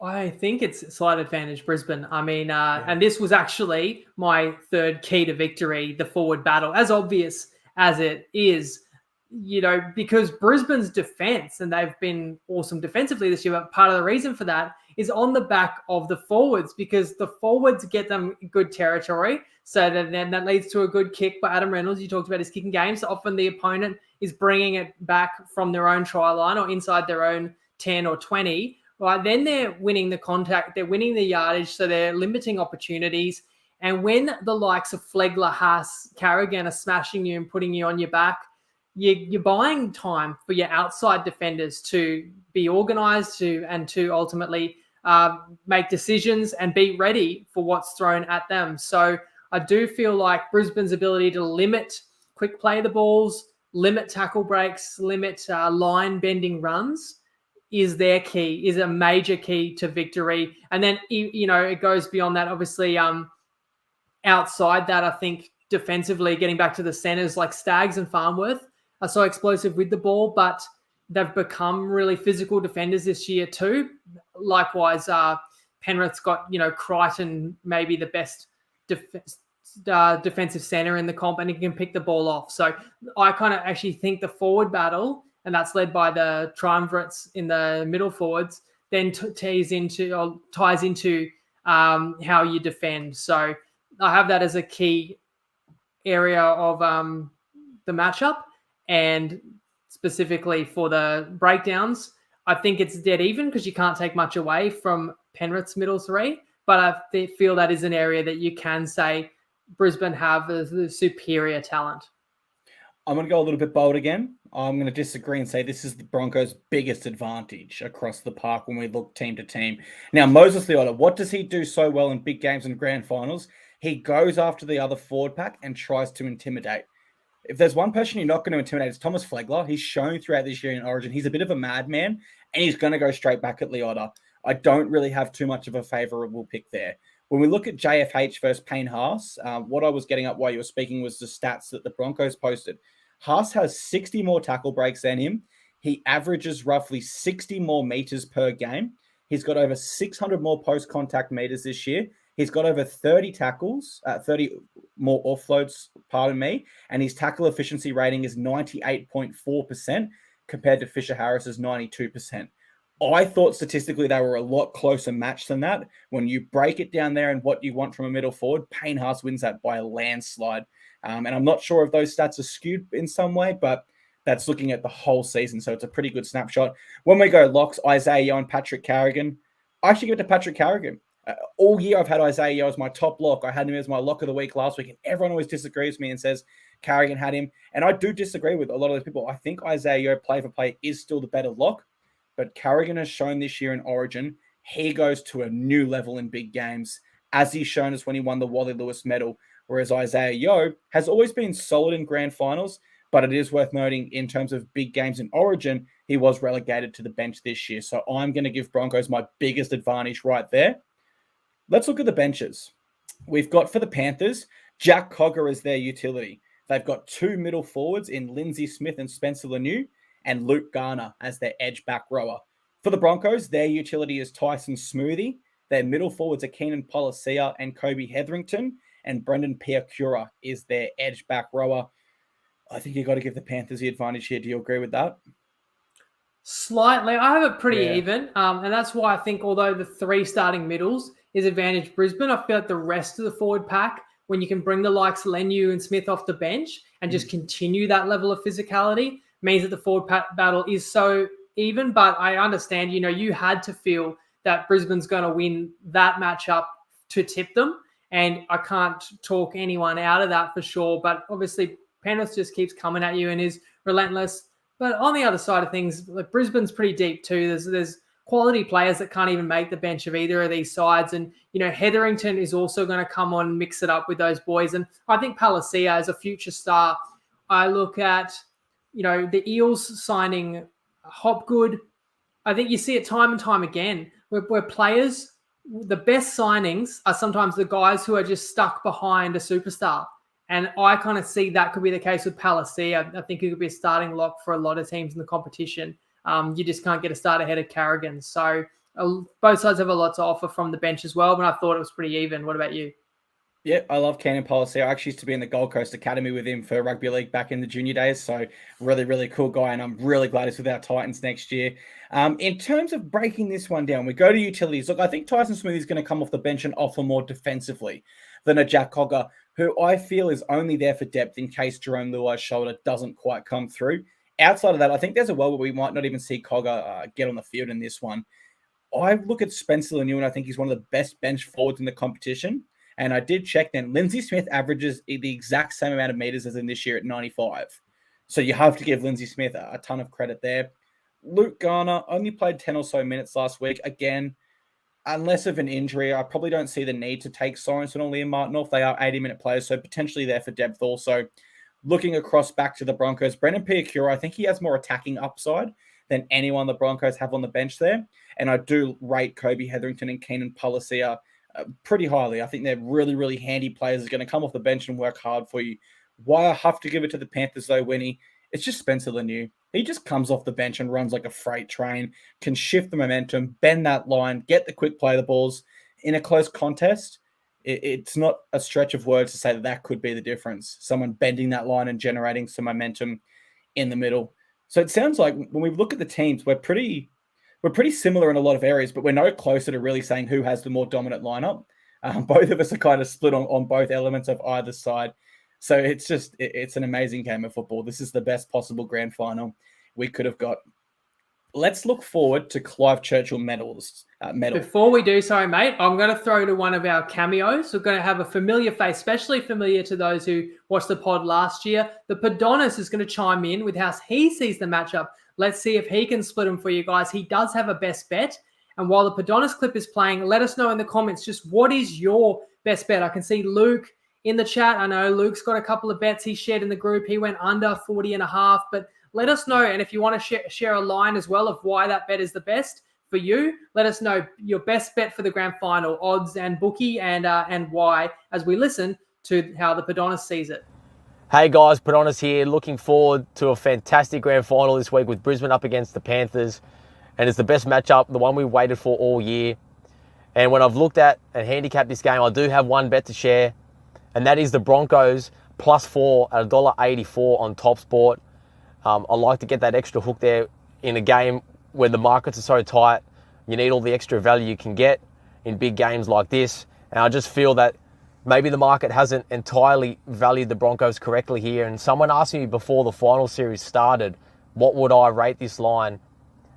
I think it's slight advantage Brisbane. I mean, and this was actually my third key to victory, the forward battle, as obvious as it is, because Brisbane's defense, and they've been awesome defensively this year, but part of the reason for that is on the back of the forwards, because the forwards get them good territory. So then that leads to a good kick by Adam Reynolds. You talked about his kicking game. So often the opponent is bringing it back from their own try line or inside their own 10 or 20. Right, then they're winning the contact, they're winning the yardage, so they're limiting opportunities. And when the likes of Flegler, Haas, Carrigan are smashing you and putting you on your back, you're buying time for your outside defenders to be organised and to ultimately make decisions and be ready for what's thrown at them. So I do feel like Brisbane's ability to limit quick play the balls, limit tackle breaks, limit line bending runs is their key, is a major key to victory. And then, it goes beyond that. Obviously, outside that, I think defensively, getting back to the centers like Staggs and Farnworth are so explosive with the ball, but they've become really physical defenders this year too. Likewise, Penrith's got, Crichton, maybe the best defensive center in the comp, and he can pick the ball off. So I kind of actually think the forward battle, and that's led by the triumvirates in the middle forwards, then ties into how you defend. So I have that as a key area of the matchup. And specifically for the breakdowns, I think it's dead even because you can't take much away from Penrith's middle three. But I feel that is an area that you can say Brisbane have the superior talent. I'm going to go a little bit bold again. I'm going to disagree and say this is the Broncos' biggest advantage across the park when we look team to team. Now, Moses Leota, what does he do so well in big games and grand finals? He goes after the other forward pack and tries to intimidate. If there's one person you're not going to intimidate, it's Thomas Flegler. He's shown throughout this year in Origin. He's a bit of a madman, and he's going to go straight back at Leota. I don't really have too much of a favourable pick there. When we look at JFH versus Payne Haas, what I was getting up while you were speaking was the stats that the Broncos posted. Haas has 60 more tackle breaks than him. He averages roughly 60 more meters per game. He's got over 600 more post-contact meters this year. He's got over 30 tackles, 30 more offloads, pardon me, and his tackle efficiency rating is 98.4% compared to Fisher-Harris's 92%. I thought statistically they were a lot closer match than that. When you break it down there and what you want from a middle forward, Payne Haas wins that by a landslide. And I'm not sure if those stats are skewed in some way, but that's looking at the whole season. So it's a pretty good snapshot. When we go locks, Isaiah Yeo and Patrick Carrigan, I actually give it to Patrick Carrigan. All year I've had Isaiah Yeo as my top lock. I had him as my lock of the week last week, and everyone always disagrees with me and says Carrigan had him. And I do disagree with a lot of those people. I think Isaiah Yeo, play for play, is still the better lock. But Carrigan has shown this year in Origin, he goes to a new level in big games, as he's shown us when he won the Wally Lewis medal. Whereas Isaiah Yeo has always been solid in grand finals, but it is worth noting in terms of big games in Origin, he was relegated to the bench this year. So I'm going to give Broncos my biggest advantage right there. Let's look at the benches. We've got for the Panthers, Jack Cogger is their utility. They've got 2 middle forwards in Lindsay Smith and Spencer Laniu, and Luke Garner as their edge back rower. For the Broncos, their utility is Tyson Smoothie. Their middle forwards are Keenan Policia and Kobe Hetherington, and Brendan Piakura is their edge back rower. I think you've got to give the Panthers the advantage here. Do you agree with that? Slightly. I have it pretty even. And that's why I think although the 3 starting middles is advantage Brisbane, I feel like the rest of the forward pack, when you can bring the likes of Leniu and Smith off the bench and just continue that level of physicality, means that the forward battle is so even. But I understand, you had to feel that Brisbane's going to win that matchup to tip them. And I can't talk anyone out of that for sure. But obviously, Penrith just keeps coming at you and is relentless. But on the other side of things, like Brisbane's pretty deep too. There's quality players that can't even make the bench of either of these sides. And, Hetherington is also going to come on and mix it up with those boys. And I think Palacia is a future star. I look at, the Eels signing Hopgood. I think you see it time and time again where players, the best signings are sometimes the guys who are just stuck behind a superstar. And I kind of see that could be the case with Palacia. I think it could be a starting lock for a lot of teams in the competition. You just can't get a start ahead of Carrigan. So both sides have a lot to offer from the bench as well, but I thought it was pretty even. What about you? Yeah, I love Cannon Policy. I actually used to be in the Gold Coast Academy with him for rugby league back in the junior days. So really, really cool guy. And I'm really glad he's with our Titans next year. In terms of breaking this one down, we go to utilities. Look, I think Tyson Smoothie is going to come off the bench and offer more defensively than a Jack Cogger, who I feel is only there for depth in case Jerome Luai's shoulder doesn't quite come through. Outside of that, I think there's a world where we might not even see Cogger get on the field in this one. I look at Spencer Lanier and I think he's one of the best bench forwards in the competition. And I did check then. Lindsay Smith averages the exact same amount of meters as in this year at 95. So you have to give Lindsay Smith a ton of credit there. Luke Garner only played 10 or so minutes last week. Again, unless of an injury, I probably don't see the need to take Sorensen or Liam Martin off. They are 80-minute players, so potentially there for depth also. Looking across back to the Broncos, Brendan Piakura, I think he has more attacking upside than anyone the Broncos have on the bench there. And I do rate Kobe Hetherington and Keenan Palacia pretty highly. I think they're really, really handy players who are going to come off the bench and work hard for you. Why I have to give it to the Panthers, though, Winnie, it's just Spencer Lanier. He just comes off the bench and runs like a freight train, can shift the momentum, bend that line, get the quick play the balls. In a close contest, it's not a stretch of words to say that could be the difference. Someone bending that line and generating some momentum in the middle. So it sounds like when we look at the teams, we're pretty similar in a lot of areas, but we're no closer to really saying who has the more dominant lineup. Both of us are kind of split on both elements of either side. So it's an amazing game of football. This is the best possible grand final we could have got. Let's look forward to Clive Churchill medal. Before we do, sorry, mate, I'm going to throw to one of our cameos. We're going to have a familiar face, especially familiar to those who watched the pod last year. The Padonis is going to chime in with how he sees the matchup. Let's see if he can split them for you guys. He does have a best bet. And while the Padonis clip is playing, let us know in the comments just what is your best bet. I can see Luke in the chat. I know Luke's got a couple of bets he shared in the group. He went under 40.5, but let us know. And if you want to share a line as well of why that bet is the best for you, let us know your best bet for the grand final, odds and bookie, and why, as we listen to how the Padonis sees it. Hey guys, Padonis here. Looking forward to a fantastic grand final this week with Brisbane up against the Panthers. And it's the best matchup, the one we waited for all year. And when I've looked at and handicapped this game, I do have one bet to share. And that is the Broncos +4 at $1.84 on TopSport. I like to get that extra hook there in a game where the markets are so tight. You need all the extra value you can get in big games like this. And I just feel that maybe the market hasn't entirely valued the Broncos correctly here. And someone asked me before the final series started, what would I rate this line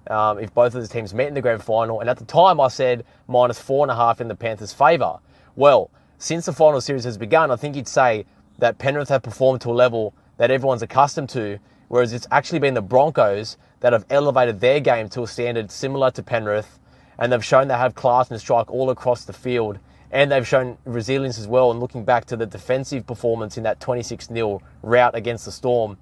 if both of the teams met in the grand final? And at the time I said -4.5 in the Panthers' favour. Well, since the final series has begun, I think you'd say that Penrith have performed to a level that everyone's accustomed to, whereas it's actually been the Broncos that have elevated their game to a standard similar to Penrith, and they've shown they have class and strike all across the field, and they've shown resilience as well. And looking back to the defensive performance in that 26-0 rout against the Storm,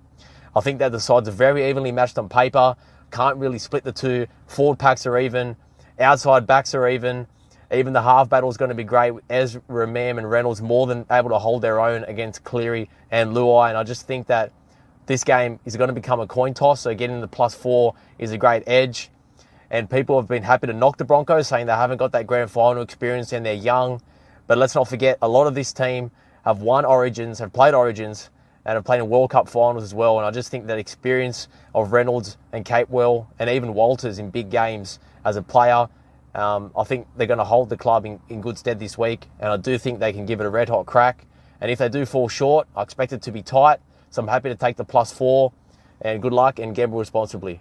I think that the sides are very evenly matched on paper, can't really split the two. Forward packs are even, outside backs are even the half battle is going to be great. Ezra, Mam and Reynolds more than able to hold their own against Cleary and Luai, and I just think that this game is going to become a coin toss, so getting the +4 is a great edge. And people have been happy to knock the Broncos, saying they haven't got that grand final experience and they're young. But let's not forget, a lot of this team have won Origins, have played Origins, and have played in World Cup finals as well. And I just think that experience of Reynolds and Capewell and even Walters in big games as a player, I think they're going to hold the club in good stead this week. And I do think they can give it a red-hot crack. And if they do fall short, I expect it to be tight. So I'm happy to take the +4, and good luck and gamble responsibly.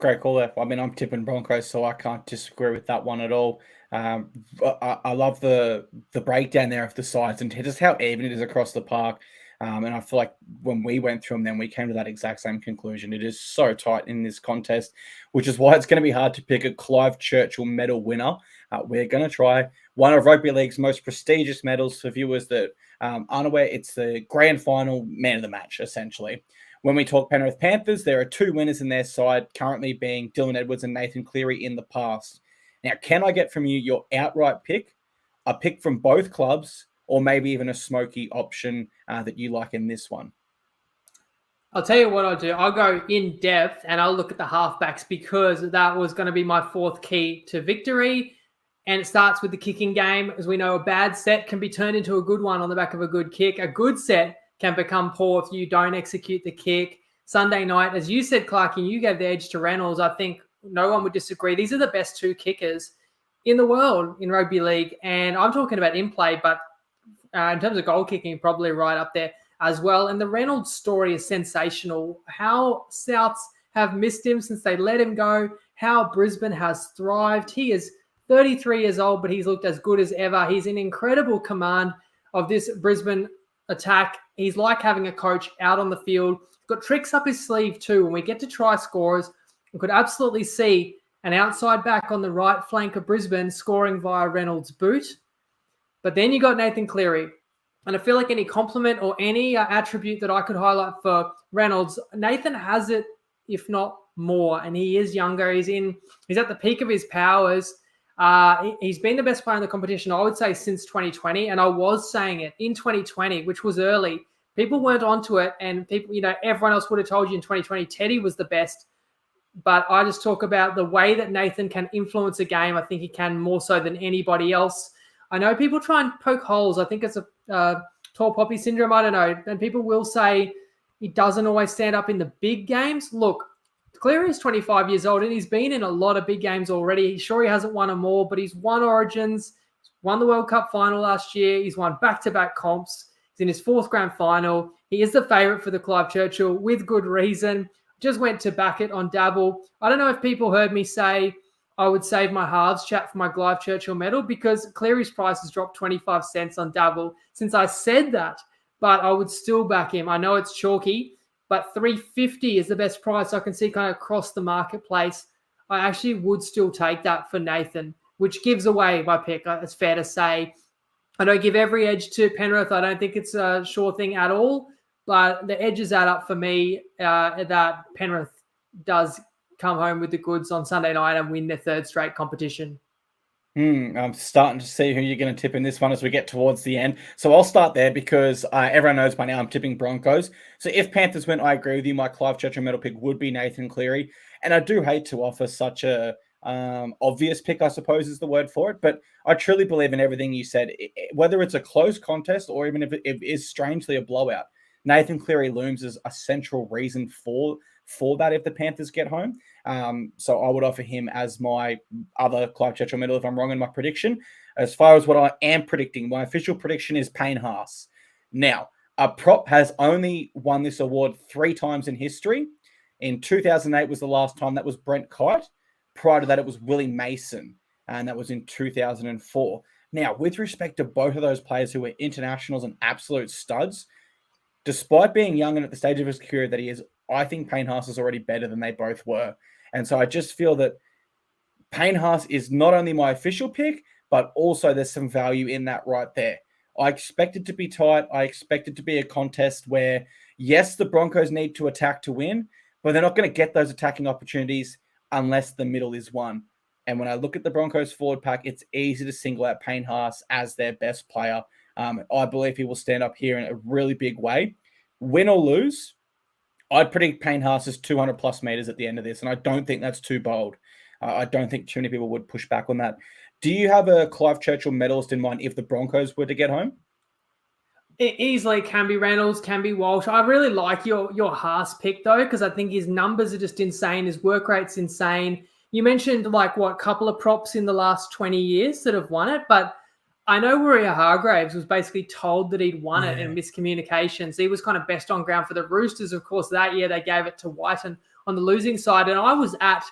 Great call there. I mean, I'm tipping Broncos, so I can't disagree with that one at all. I love the breakdown there of the sides and just how even it is across the park. And I feel like when we went through them, then we came to that exact same conclusion. It is so tight in this contest, which is why it's going to be hard to pick a Clive Churchill medal winner. We're going to try one of rugby league's most prestigious medals for viewers that aren't aware. It's the grand final man of the match, essentially. When we talk Penrith Panthers, there are 2 winners in their side, currently being Dylan Edwards and Nathan Cleary in the past. Now, can I get from you your outright pick, a pick from both clubs, or maybe even a smoky option that you like in this one? I'll tell you what I'll do. I'll go in depth and I'll look at the halfbacks because that was going to be my 4th key to victory. And it starts with the kicking game. As we know, a bad set can be turned into a good one on the back of a good kick. A good set can become poor if you don't execute the kick. Sunday night, as you said, Clarkey, you gave the edge to Reynolds. I think no one would disagree. These are the best 2 kickers in the world in rugby league. And I'm talking about in play, but in terms of goal kicking, probably right up there as well. And the Reynolds story is sensational. How Souths have missed him since they let him go. How Brisbane has thrived. He is 33 years old, but he's looked as good as ever. He's in incredible command of this Brisbane attack. He's like having a coach out on the field. Got tricks up his sleeve too. When we get to try scorers, we could absolutely see an outside back on the right flank of Brisbane scoring via Reynolds' boot. But then you got Nathan Cleary. And I feel like any compliment or any attribute that I could highlight for Reynolds, Nathan has it, if not more. And he is younger. He's at the peak of his powers. He's been the best player in the competition, I would say, since 2020. And I was saying it in 2020, which was early. People weren't onto it. And people, everyone else would have told you in 2020, Teddy was the best. But I just talk about the way that Nathan can influence a game. I think he can more so than anybody else. I know people try and poke holes. I think it's a tall poppy syndrome. I don't know. And people will say he doesn't always stand up in the big games. Look, Cleary is 25 years old and he's been in a lot of big games already. Sure, he hasn't won them all, but he's won Origins, won the World Cup final last year. He's won back-to-back comps. He's in his 4th grand final. He is the favourite for the Clive Churchill with good reason. Just went to back it on Dabble. I don't know if people heard me say I would save my halves chat for my Clive Churchill medal because Cleary's price has dropped 25 cents on Dabble since I said that, but I would still back him. I know it's chalky, but $3.50 is the best price I can see kind of across the marketplace. I actually would still take that for Nathan, which gives away my pick. It's fair to say. I don't give every edge to Penrith. I don't think it's a sure thing at all, but the edges add up for me that Penrith does come home with the goods on Sunday night and win their 3rd straight competition. I'm starting to see who you're going to tip in this one as we get towards the end. So I'll start there because everyone knows by now I'm tipping Broncos. So if Panthers win, I agree with you. My Clive Churchill medal pick would be Nathan Cleary. And I do hate to offer such a obvious pick, I suppose is the word for it. But I truly believe in everything you said. Whether it's a close contest or even if it is strangely a blowout, Nathan Cleary looms as a central reason for that if the Panthers get home. So I would offer him as my other Clive Churchill medal if I'm wrong in my prediction. As far as what I am predicting, my official prediction is Payne Haas. Now, a prop has only won this award 3 times in history. In 2008 was the last time. That was Brent Kite. Prior to that, it was Willie Mason, and that was in 2004. Now, with respect to both of those players who were internationals and absolute studs, despite being young and at the stage of his career that he is, I think Payne Haas is already better than they both were. And so I just feel that Payne Haas is not only my official pick, but also there's some value in that right there. I expect it to be tight. I expect it to be a contest where, yes, the Broncos need to attack to win, but they're not going to get those attacking opportunities unless the middle is won. And when I look at the Broncos forward pack, it's easy to single out Payne Haas as their best player. I believe he will stand up here in a really big way. Win or lose, I'd predict Payne Haas is 200 plus meters at the end of this, and I don't think that's too bold. I don't think too many people would push back on that. Do you have a Clive Churchill medalist in mind if the Broncos were to get home? It easily can be Reynolds, can be Walsh. I really like your Haas pick, though, because I think his numbers are just insane. His work rate's insane. You mentioned, couple of props in the last 20 years that have won it, but I know Warrior Hargraves was basically told that he'd won it in miscommunications. He was kind of best on ground for the Roosters. Of course, that year they gave it to Whiten on the losing side. And I was at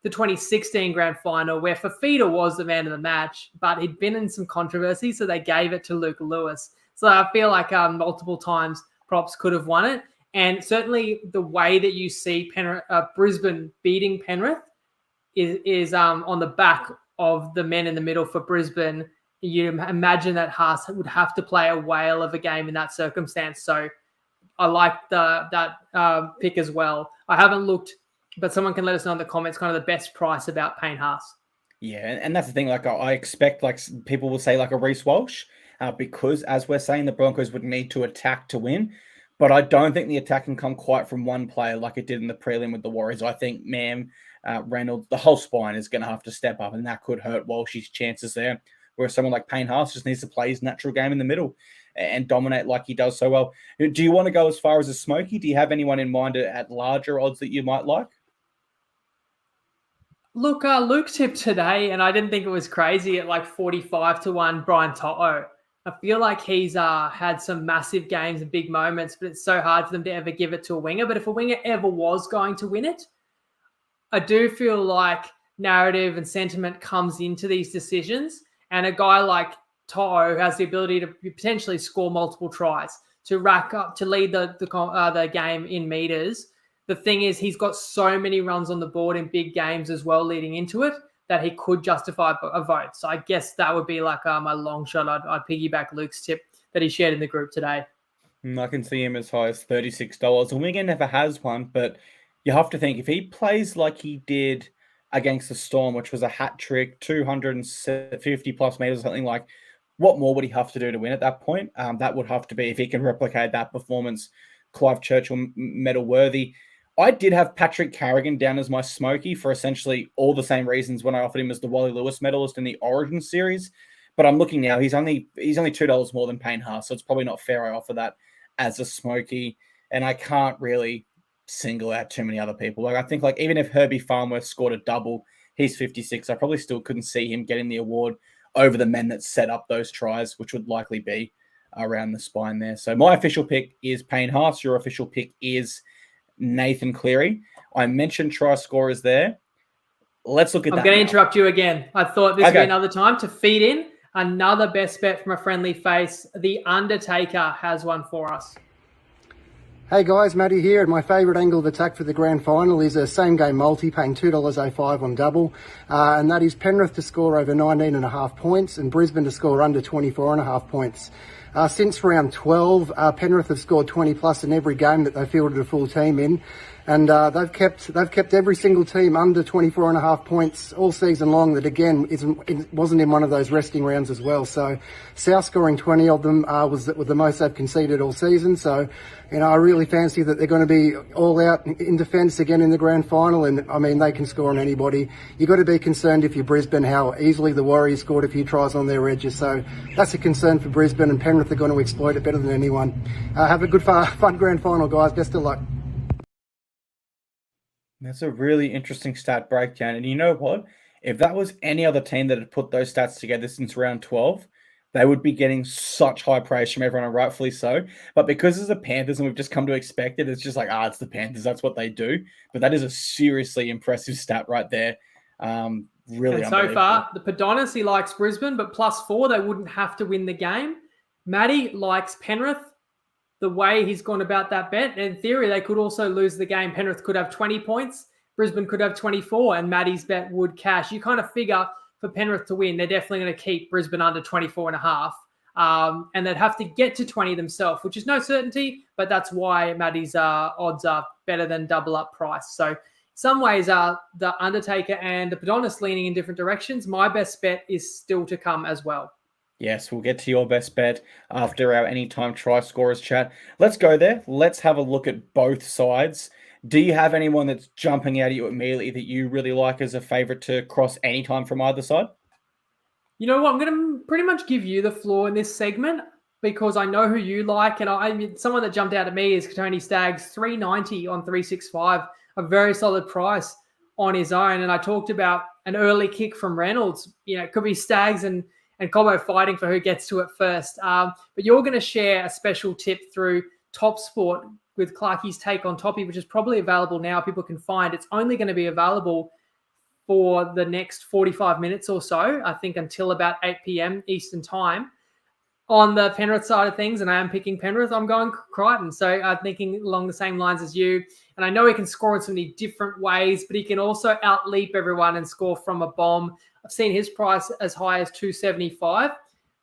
the 2016 grand final where Fafita was the man of the match, but he'd been in some controversy, so they gave it to Luke Lewis. So I feel like multiple times props could have won it. And certainly the way that you see Brisbane beating Penrith is on the back of the men in the middle for Brisbane. You imagine that Haas would have to play a whale of a game in that circumstance. So I like that pick as well. I haven't looked, but someone can let us know in the comments kind of the best price about Payne Haas. Yeah, and that's the thing. Like, I expect, like, people will say, like, a Reece Walsh, because, as we're saying, the Broncos would need to attack to win. But I don't think the attack can come quite from one player like it did in the prelim with the Warriors. I think Reynolds, the whole spine is going to have to step up, and that could hurt Walsh's chances there. Whereas someone like Payne Haas just needs to play his natural game in the middle and dominate like he does so well. Do you want to go as far as a Smokey? Do you have anyone in mind at larger odds that you might like? Look, Luke tipped today, and I didn't think it was crazy at like 45-1 Brian To'o. I feel like he's had some massive games and big moments, but it's so hard for them to ever give it to a winger. But if a winger ever was going to win it, I do feel like narrative and sentiment comes into these decisions. And a guy like To'o has the ability to potentially score multiple tries, to rack up, to lead the game in meters. The thing is, he's got so many runs on the board in big games as well leading into it that he could justify a vote. So I guess that would be like my long shot. I'd piggyback Luke's tip that he shared in the group today. I can see him as high as $36. And Wigan never has one, but you have to think if he plays like he did against the Storm, which was a hat trick, 250 plus meters, something like, what more would he have to do to win at that point? That would have to be, if he can replicate that performance, Clive Churchill medal worthy. I did have Patrick Carrigan down as my Smokey for essentially all the same reasons when I offered him as the Wally Lewis medalist in the Origin series. But I'm looking now, he's only $2 more than Payne Haas, so it's probably not fair I offer that as a Smokey. And I can't really single out too many other people. Like, I think, like, even if Herbie Farnworth scored a double, he's 56. I probably still couldn't see him getting the award over the men that set up those tries, which would likely be around the spine there. So my official pick is Payne Haas. Your official pick is Nathan Cleary. I mentioned try scorers there. Let's look at that. I'm going to interrupt you again. I thought this would be another time to feed in another best bet from a friendly face. The Undertaker has one for us. Hey guys, Matty here, and my favourite angle of attack for the grand final is a same game multi paying $2.05 on double, and that is Penrith to score over 19.5 points and Brisbane to score under 24.5 points. Since round 12, Penrith have scored 20 plus in every game that they fielded a full team in, and they've kept every single team under 24.5 points all season long. That again wasn't in one of those resting rounds as well. So South scoring 20 of them was the most they've conceded all season. So I really fancy that they're going to be all out in defence again in the grand final. And I mean, they can score on anybody. You've got to be concerned if you're Brisbane how easily the Warriors scored a few tries on their edges. So that's a concern for Brisbane, and Penrith are going to exploit it better than anyone. Have a good fun grand final, guys. Best of luck. That's a really interesting stat breakdown. And you know what? If that was any other team that had put those stats together since round 12, they would be getting such high praise from everyone, and rightfully so. But because it's the Panthers and we've just come to expect it, it's just like, it's the Panthers. That's what they do. But that is a seriously impressive stat right there. Really. And so far, the Padonis, he likes Brisbane, but +4, they wouldn't have to win the game. Matty likes Penrith. The way he's gone about that bet, in theory, they could also lose the game. Penrith could have 20 points. Brisbane could have 24, and Matty's bet would cash. You kind of figure for Penrith to win, they're definitely going to keep Brisbane under 24.5. And they'd have to get to 20 themselves, which is no certainty, but that's why Matty's odds are better than double up price. So some ways the Undertaker and the Padonis leaning in different directions. My best bet is still to come as well. Yes, we'll get to your best bet after our anytime try scorers chat. Let's go there. Let's have a look at both sides. Do you have anyone that's jumping out at you immediately that you really like as a favourite to cross anytime from either side? You know what? I'm going to pretty much give you the floor in this segment because I know who you like. And I mean, someone that jumped out at me is Tony Staggs, $3.90 on 365, a very solid price on his own. And I talked about an early kick from Reynolds. It could be Staggs and Cobbo fighting for who gets to it first. But you're going to share a special tip through Top Sport with Clarkey's take on Toppy, which is probably available now. People can find. It's only going to be available for the next 45 minutes or so, I think until about 8 p.m. Eastern time. on the Penrith side of things, and I am picking Penrith, I'm going Crichton. So I'm thinking along the same lines as you. And I know he can score in so many different ways, but he can also outleap everyone and score from a bomb. I've seen his price as high as $2.75.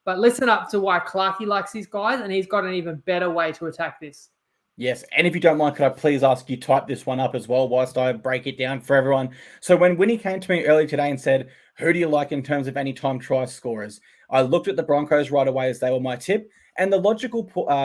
But listen up to why Clarkey likes these guys, and he's got an even better way to attack this. Yes, and if you don't mind, could I please ask you type this one up as well whilst I break it down for everyone? So when Winnie came to me earlier today and said, who do you like in terms of anytime try scorers? I looked at the Broncos right away as they were my tip, and the logical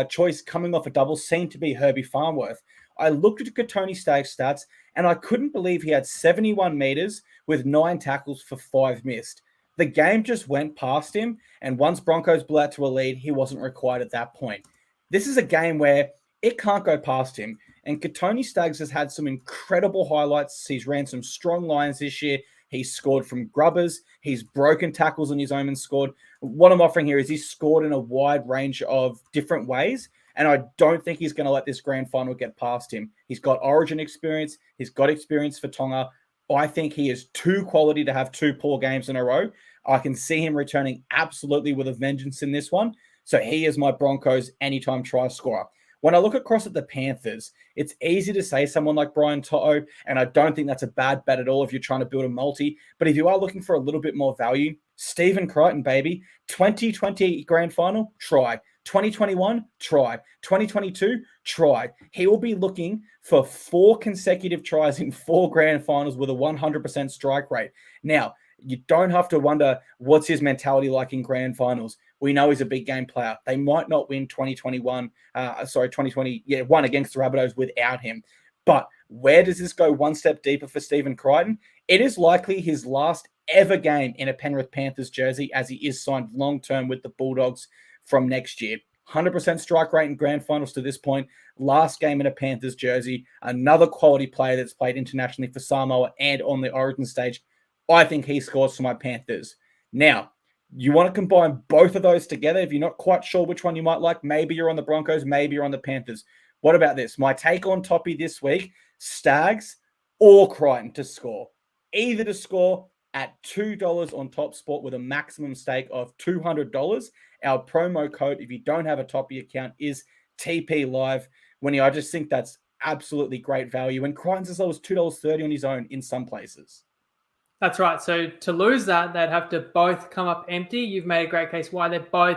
choice coming off a double seemed to be Herbie Farnworth. I looked at Katoni Staggs stats, and I couldn't believe he had 71 meters with 9 tackles for 5 missed. The game just went past him, and once Broncos blew out to a lead, he wasn't required at that point. This is a game where it can't go past him. And Katoni Staggs has had some incredible highlights. He's ran some strong lines this year. He's scored from grubbers. He's broken tackles on his own and scored. What I'm offering here is he's scored in a wide range of different ways. And I don't think he's going to let this grand final get past him. He's got origin experience. He's got experience for Tonga. I think he is too quality to have 2 poor games in a row. I can see him returning absolutely with a vengeance in this one. So he is my Broncos anytime try scorer. When I look across at the Panthers, it's easy to say someone like Brian To'o, and I don't think that's a bad bet at all if you're trying to build a multi. But if you are looking for a little bit more value, Stephen Crichton, baby. 2020 grand final, try. 2021, try. 2022, try. He will be looking for 4 consecutive tries in 4 grand finals with a 100% strike rate. Now, you don't have to wonder what's his mentality like in grand finals. We know he's a big game player. They might not win 2020 against the Rabbitohs without him. But where does this go one step deeper for Stephen Crichton? It is likely his last ever game in a Penrith Panthers jersey, as he is signed long-term with the Bulldogs from next year. 100% strike rate in grand finals to this point. Last game in a Panthers jersey. Another quality player that's played internationally for Samoa and on the origin stage. I think he scores for my Panthers. Now, you want to combine both of those together. If you're not quite sure which one you might like, maybe you're on the Broncos, maybe you're on the Panthers. What about this? My take on Toppy this week, Staggs or Crichton to score. Either to score at $2 on TopSport with a maximum stake of $200. Our promo code, if you don't have a Toppy account, is TP Live. Winnie, I just think that's absolutely great value. And Crichton's as low as $2.30 on his own in some places. That's right. So to lose that, they'd have to both come up empty. You've made a great case why they're both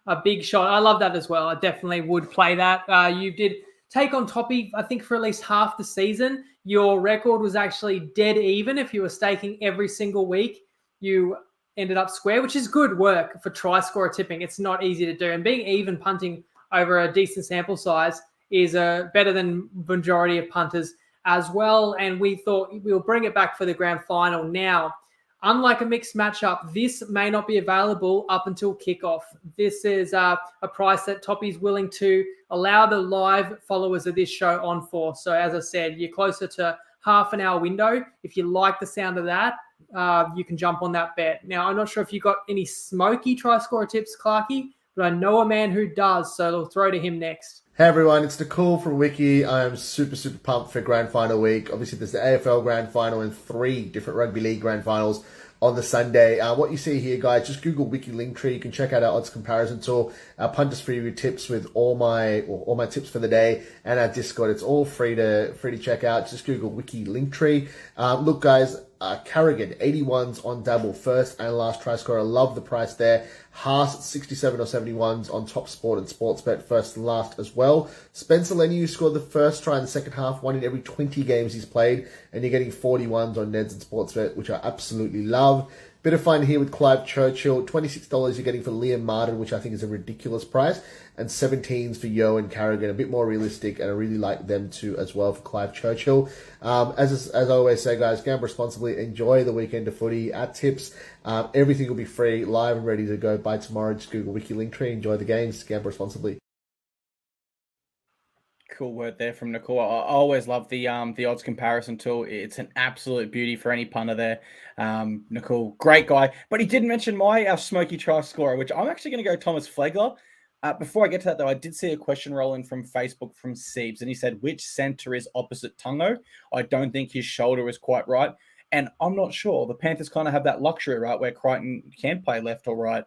a big shot. I love that as well. I definitely would play that. You did take on Toppy, I think, for at least half the season. Your record was actually dead even. If you were staking every single week, you ended up square, which is good work for try scorer tipping. It's not easy to do. And being even punting over a decent sample size is better than majority of punters as well. And we thought we'll bring it back for the grand final. Now, unlike a mixed matchup, this may not be available up until kickoff. This is a price that Toppy's willing to allow the live followers of this show on for. So as I said, you're closer to half an hour window. If you like the sound of that, you can jump on that bet. Now, I'm not sure if you got any smoky try scorer tips, Clarkey, but I know a man who does, so I'll throw to him next. Hey everyone, it's Nicole from Wiki. I'm super pumped for Grand Final week. Obviously, there's the AFL Grand Final and 3 different Rugby League Grand Finals on the Sunday. What you see here, guys, just Google Wiki Linktree. You can check out our odds comparison tool, our punters preview tips with all my tips for the day, and our Discord. It's all free to check out. Just Google Wiki Linktree. Look, guys. Carrigan, 81s on double, first and last try scorer. I love the price there. Haas, 67 or 71s on Top Sport and Sportsbet, first and last as well. Spencer Leniu scored the first try in the second half, 1 in every 20 games he's played, and you're getting 41s on Neds and Sportsbet, which I absolutely love. Bit of fun here with Clive Churchill. $26 you're getting for Liam Martin, which I think is a ridiculous price. And 17s for Yo and Carrigan, a bit more realistic, and I really like them too as well for Clive Churchill. As I always say, guys, gamble responsibly. Enjoy the weekend of footy at Tips. Everything will be free, live and ready to go by tomorrow. Just Google Wiki Linktree. Enjoy the games. Gamble responsibly. Cool word there from Nicole. I always love the odds comparison tool. It's an absolute beauty for any punter there. Nicole, great guy. But he didn't mention our smoky try scorer, which I'm actually going to go Thomas Flegler. Before I get to that, though, I did see a question roll in from Facebook from Siebes, and he said, which centre is opposite Tungo? I don't think his shoulder is quite right. And I'm not sure. The Panthers kind of have that luxury, right, where Crichton can play left or right.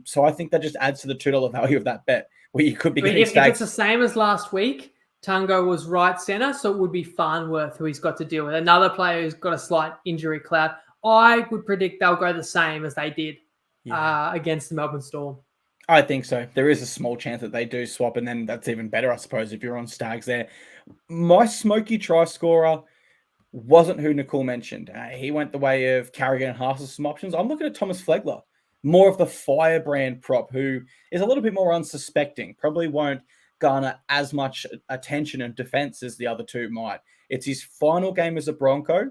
So I think that just adds to the $2 value of that bet, where you could be getting If stacks. it's the same as last week, Tungo was right center, so it would be Farnworth who he's got to deal with. Another player who's got a slight injury cloud. I would predict they'll go the same as they did against the Melbourne Storm. I think so. There is a small chance that they do swap, and then that's even better, I suppose, if you're on Stags there. My smoky try scorer wasn't who Nicole mentioned. He went the way of Carrigan and Haas as some options. I'm looking at Thomas Flegler, more of the firebrand prop, who is a little bit more unsuspecting, probably won't garner as much attention and defense as the other two might. It's his final game as a Bronco.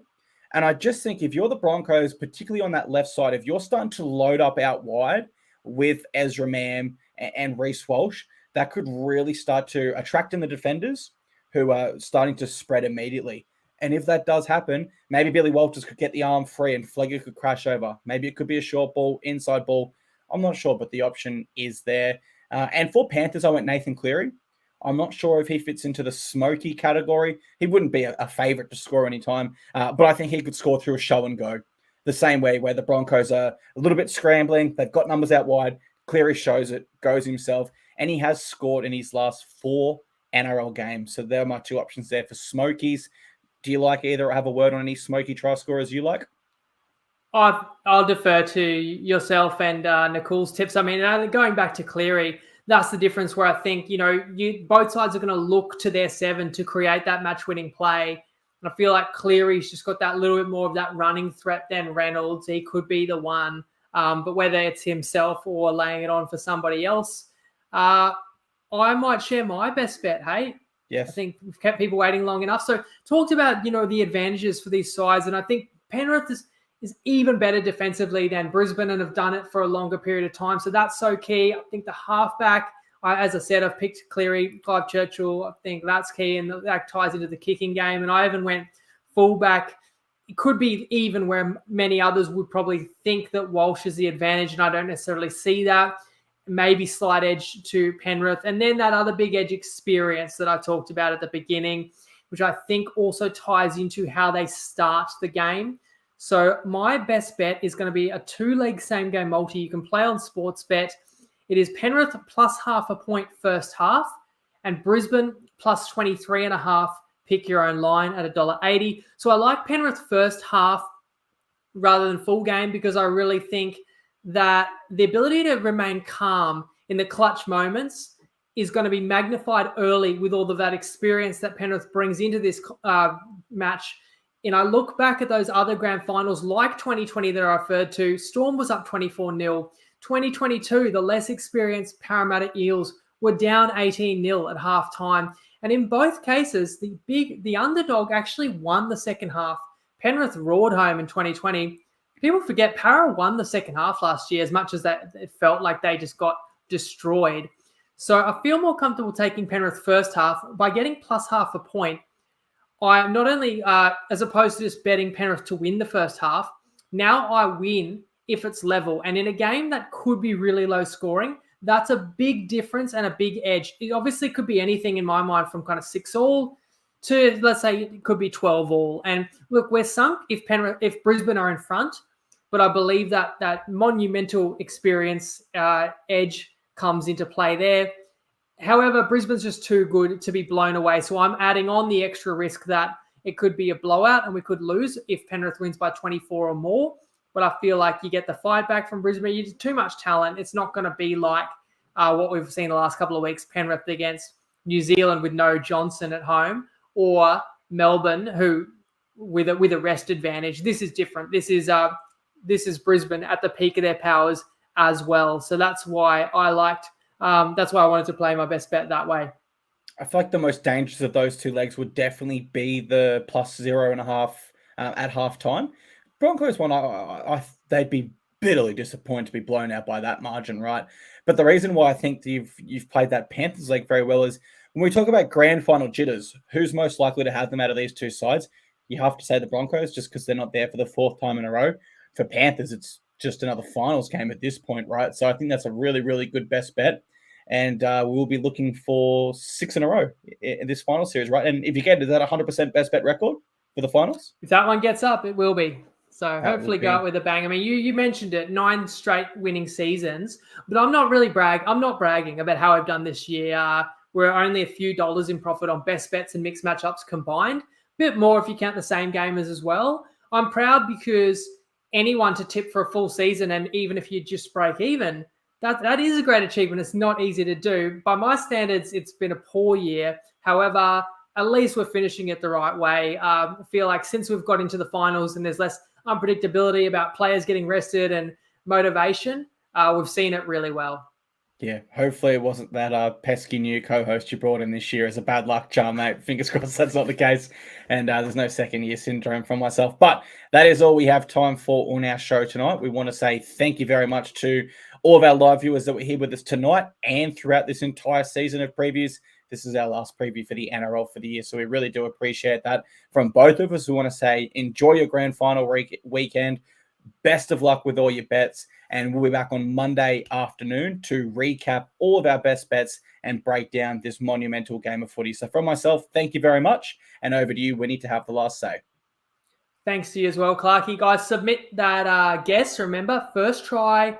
And I just think if you're the Broncos, particularly on that left side, if you're starting to load up out wide with Ezra Mam and Reece Walsh, that could really start to attract in the defenders who are starting to spread immediately. And if that does happen, maybe Billy Walters could get the arm free and Flegler could crash over. Maybe it could be a short ball, inside ball. I'm not sure, but the option is there. And for Panthers, I went Nathan Cleary. I'm not sure if he fits into the smoky category. He wouldn't be a favorite to score anytime, but I think he could score through a show and go. The same way where the Broncos are a little bit scrambling. They've got numbers out wide. Cleary shows it, goes himself, and he has scored in his last 4 NRL games. So there are my 2 options there for smokies. Do you like either or have a word on any smoky try scorers you like? I'll defer to yourself and Nicole's tips. I mean, going back to Cleary, that's the difference where I think, both sides are going to look to their 7 to create that match-winning play. And I feel like Cleary's just got that little bit more of that running threat than Reynolds. He could be the one. But whether it's himself or laying it on for somebody else, I might share my best bet, hey? Yes. I think we've kept people waiting long enough. So talked about, the advantages for these sides. And I think Penrith is even better defensively than Brisbane and have done it for a longer period of time. So that's so key. I think the halfback, as I said, I've picked Cleary, Clive Churchill. I think that's key, and that ties into the kicking game. And I even went fullback. It could be even where many others would probably think that Walsh is the advantage, and I don't necessarily see that. Maybe slight edge to Penrith. And then that other big edge experience that I talked about at the beginning, which I think also ties into how they start the game. So my best bet is going to be a 2-leg same-game multi. You can play on Sportsbet. It is Penrith plus half a point first half and Brisbane plus 23.5. Pick your own line at $1.80. So I like Penrith first half rather than full game because I really think that the ability to remain calm in the clutch moments is going to be magnified early with all of that experience that Penrith brings into this match. And I look back at those other grand finals like 2020 that I referred to. Storm was up 24-0. 2022, the less experienced Parramatta Eels were down 18-0 at halftime. And in both cases, the underdog actually won the second half. Penrith roared home in 2020. People forget Para won the second half last year as much as that it felt like they just got destroyed. So I feel more comfortable taking Penrith first half by getting plus half a point. I not only, as opposed to just betting Penrith to win the first half, now I win if it's level. And in a game that could be really low scoring, that's a big difference and a big edge. It obviously could be anything in my mind from kind of 6-all to, let's say, it could be 12-all. And look, we're sunk if Brisbane are in front, but I believe that monumental experience edge comes into play there. However, Brisbane's just too good to be blown away. So I'm adding on the extra risk that it could be a blowout and we could lose if Penrith wins by 24 or more. But I feel like you get the fight back from Brisbane. You too much talent. It's not going to be like what we've seen the last couple of weeks, Penrith against New Zealand with no Johnson at home, or Melbourne who with a rest advantage. This is different. This is Brisbane at the peak of their powers as well. So that's why I liked. That's why I wanted to play my best bet that way. I feel like the most dangerous of those 2 legs would definitely be the plus 0.5 at halftime. Broncos one, they'd be bitterly disappointed to be blown out by that margin, right? But the reason why I think you've played that Panthers leg very well is when we talk about grand final jitters, who's most likely to have them out of these 2 sides? You have to say the Broncos just because they're not there for the 4th time in a row. For Panthers, it's just another finals game at this point, right? So I think that's a really, really good best bet. And we'll be looking for 6 in a row in this final series, right? And if you get to that 100% best bet record for the finals? If that one gets up, it will be. So hopefully go out with a bang. I mean, you mentioned it, 9 straight winning seasons, but I'm not bragging about how I've done this year. We're only a few dollars in profit on best bets and mixed matchups combined. Bit more if you count the same gamers as well. I'm proud because anyone to tip for a full season, and even if you just break even, that is a great achievement. It's not easy to do. By my standards, it's been a poor year. However, at least we're finishing it the right way. I feel like since we've got into the finals and there's less unpredictability about players getting rested and motivation, we've seen it really well. Yeah, hopefully it wasn't that pesky new co-host you brought in this year as a bad luck charm, mate. Fingers crossed that's not the case. And there's no second-year syndrome from myself. But that is all we have time for on our show tonight. We want to say thank you very much to all of our live viewers that were here with us tonight and throughout this entire season of previews. This is our last preview for the NRL for the year, so we really do appreciate that from both of us. We want to say enjoy your grand final weekend. Best of luck with all your bets, and we'll be back on Monday afternoon to recap all of our best bets and break down this monumental game of footy. So from myself, thank you very much, and over to you, Winnie, to have the last say. Thanks to you as well, Clarkey. Guys, submit that guess. Remember, first try,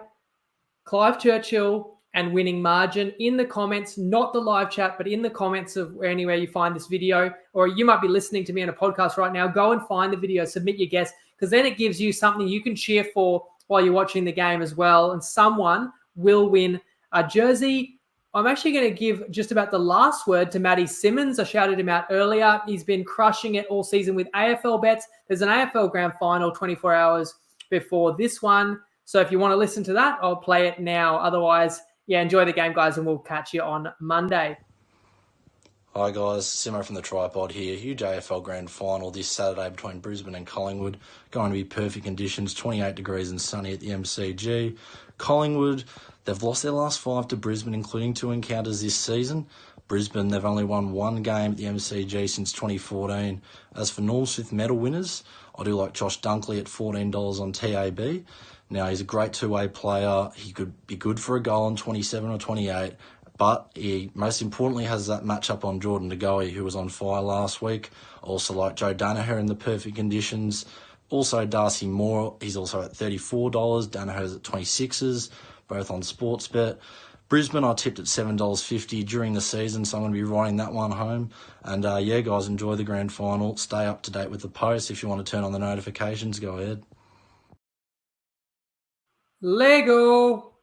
Clive Churchill, and winning margin in the comments, not the live chat, but in the comments of anywhere you find this video, or you might be listening to me on a podcast right now. Go and find the video, submit your guess, because then it gives you something you can cheer for while you're watching the game as well. And someone will win a jersey. I'm actually going to give just about the last word to Matty Simmons. I shouted him out earlier. He's been crushing it all season with AFL bets. There's an AFL grand final 24 hours before this one. So if you want to listen to that, I'll play it now. Otherwise, yeah, enjoy the game, guys, and we'll catch you on Monday. Hi guys, Simo from the TryPod here. Huge AFL Grand Final this Saturday between Brisbane and Collingwood. Going to be perfect conditions, 28 degrees and sunny at the MCG. Collingwood, they've lost their last 5 to Brisbane, including 2 encounters this season. Brisbane, they've only won 1 game at the MCG since 2014. As for Norm Smith medal winners, I do like Josh Dunkley at $14 on TAB. Now, he's a great two-way player. He could be good for a goal on 27 or 28. But he most importantly has that matchup on Jordan De Goey, who was on fire last week. Also like Joe Danaher in the perfect conditions. Also Darcy Moore, he's also at $34. Danaher's at 26s, both on Sportsbet. Brisbane, I tipped at $7.50 during the season, so I'm going to be riding that one home. And yeah, guys, enjoy the grand final. Stay up to date with the posts. If you want to turn on the notifications, go ahead. Lego!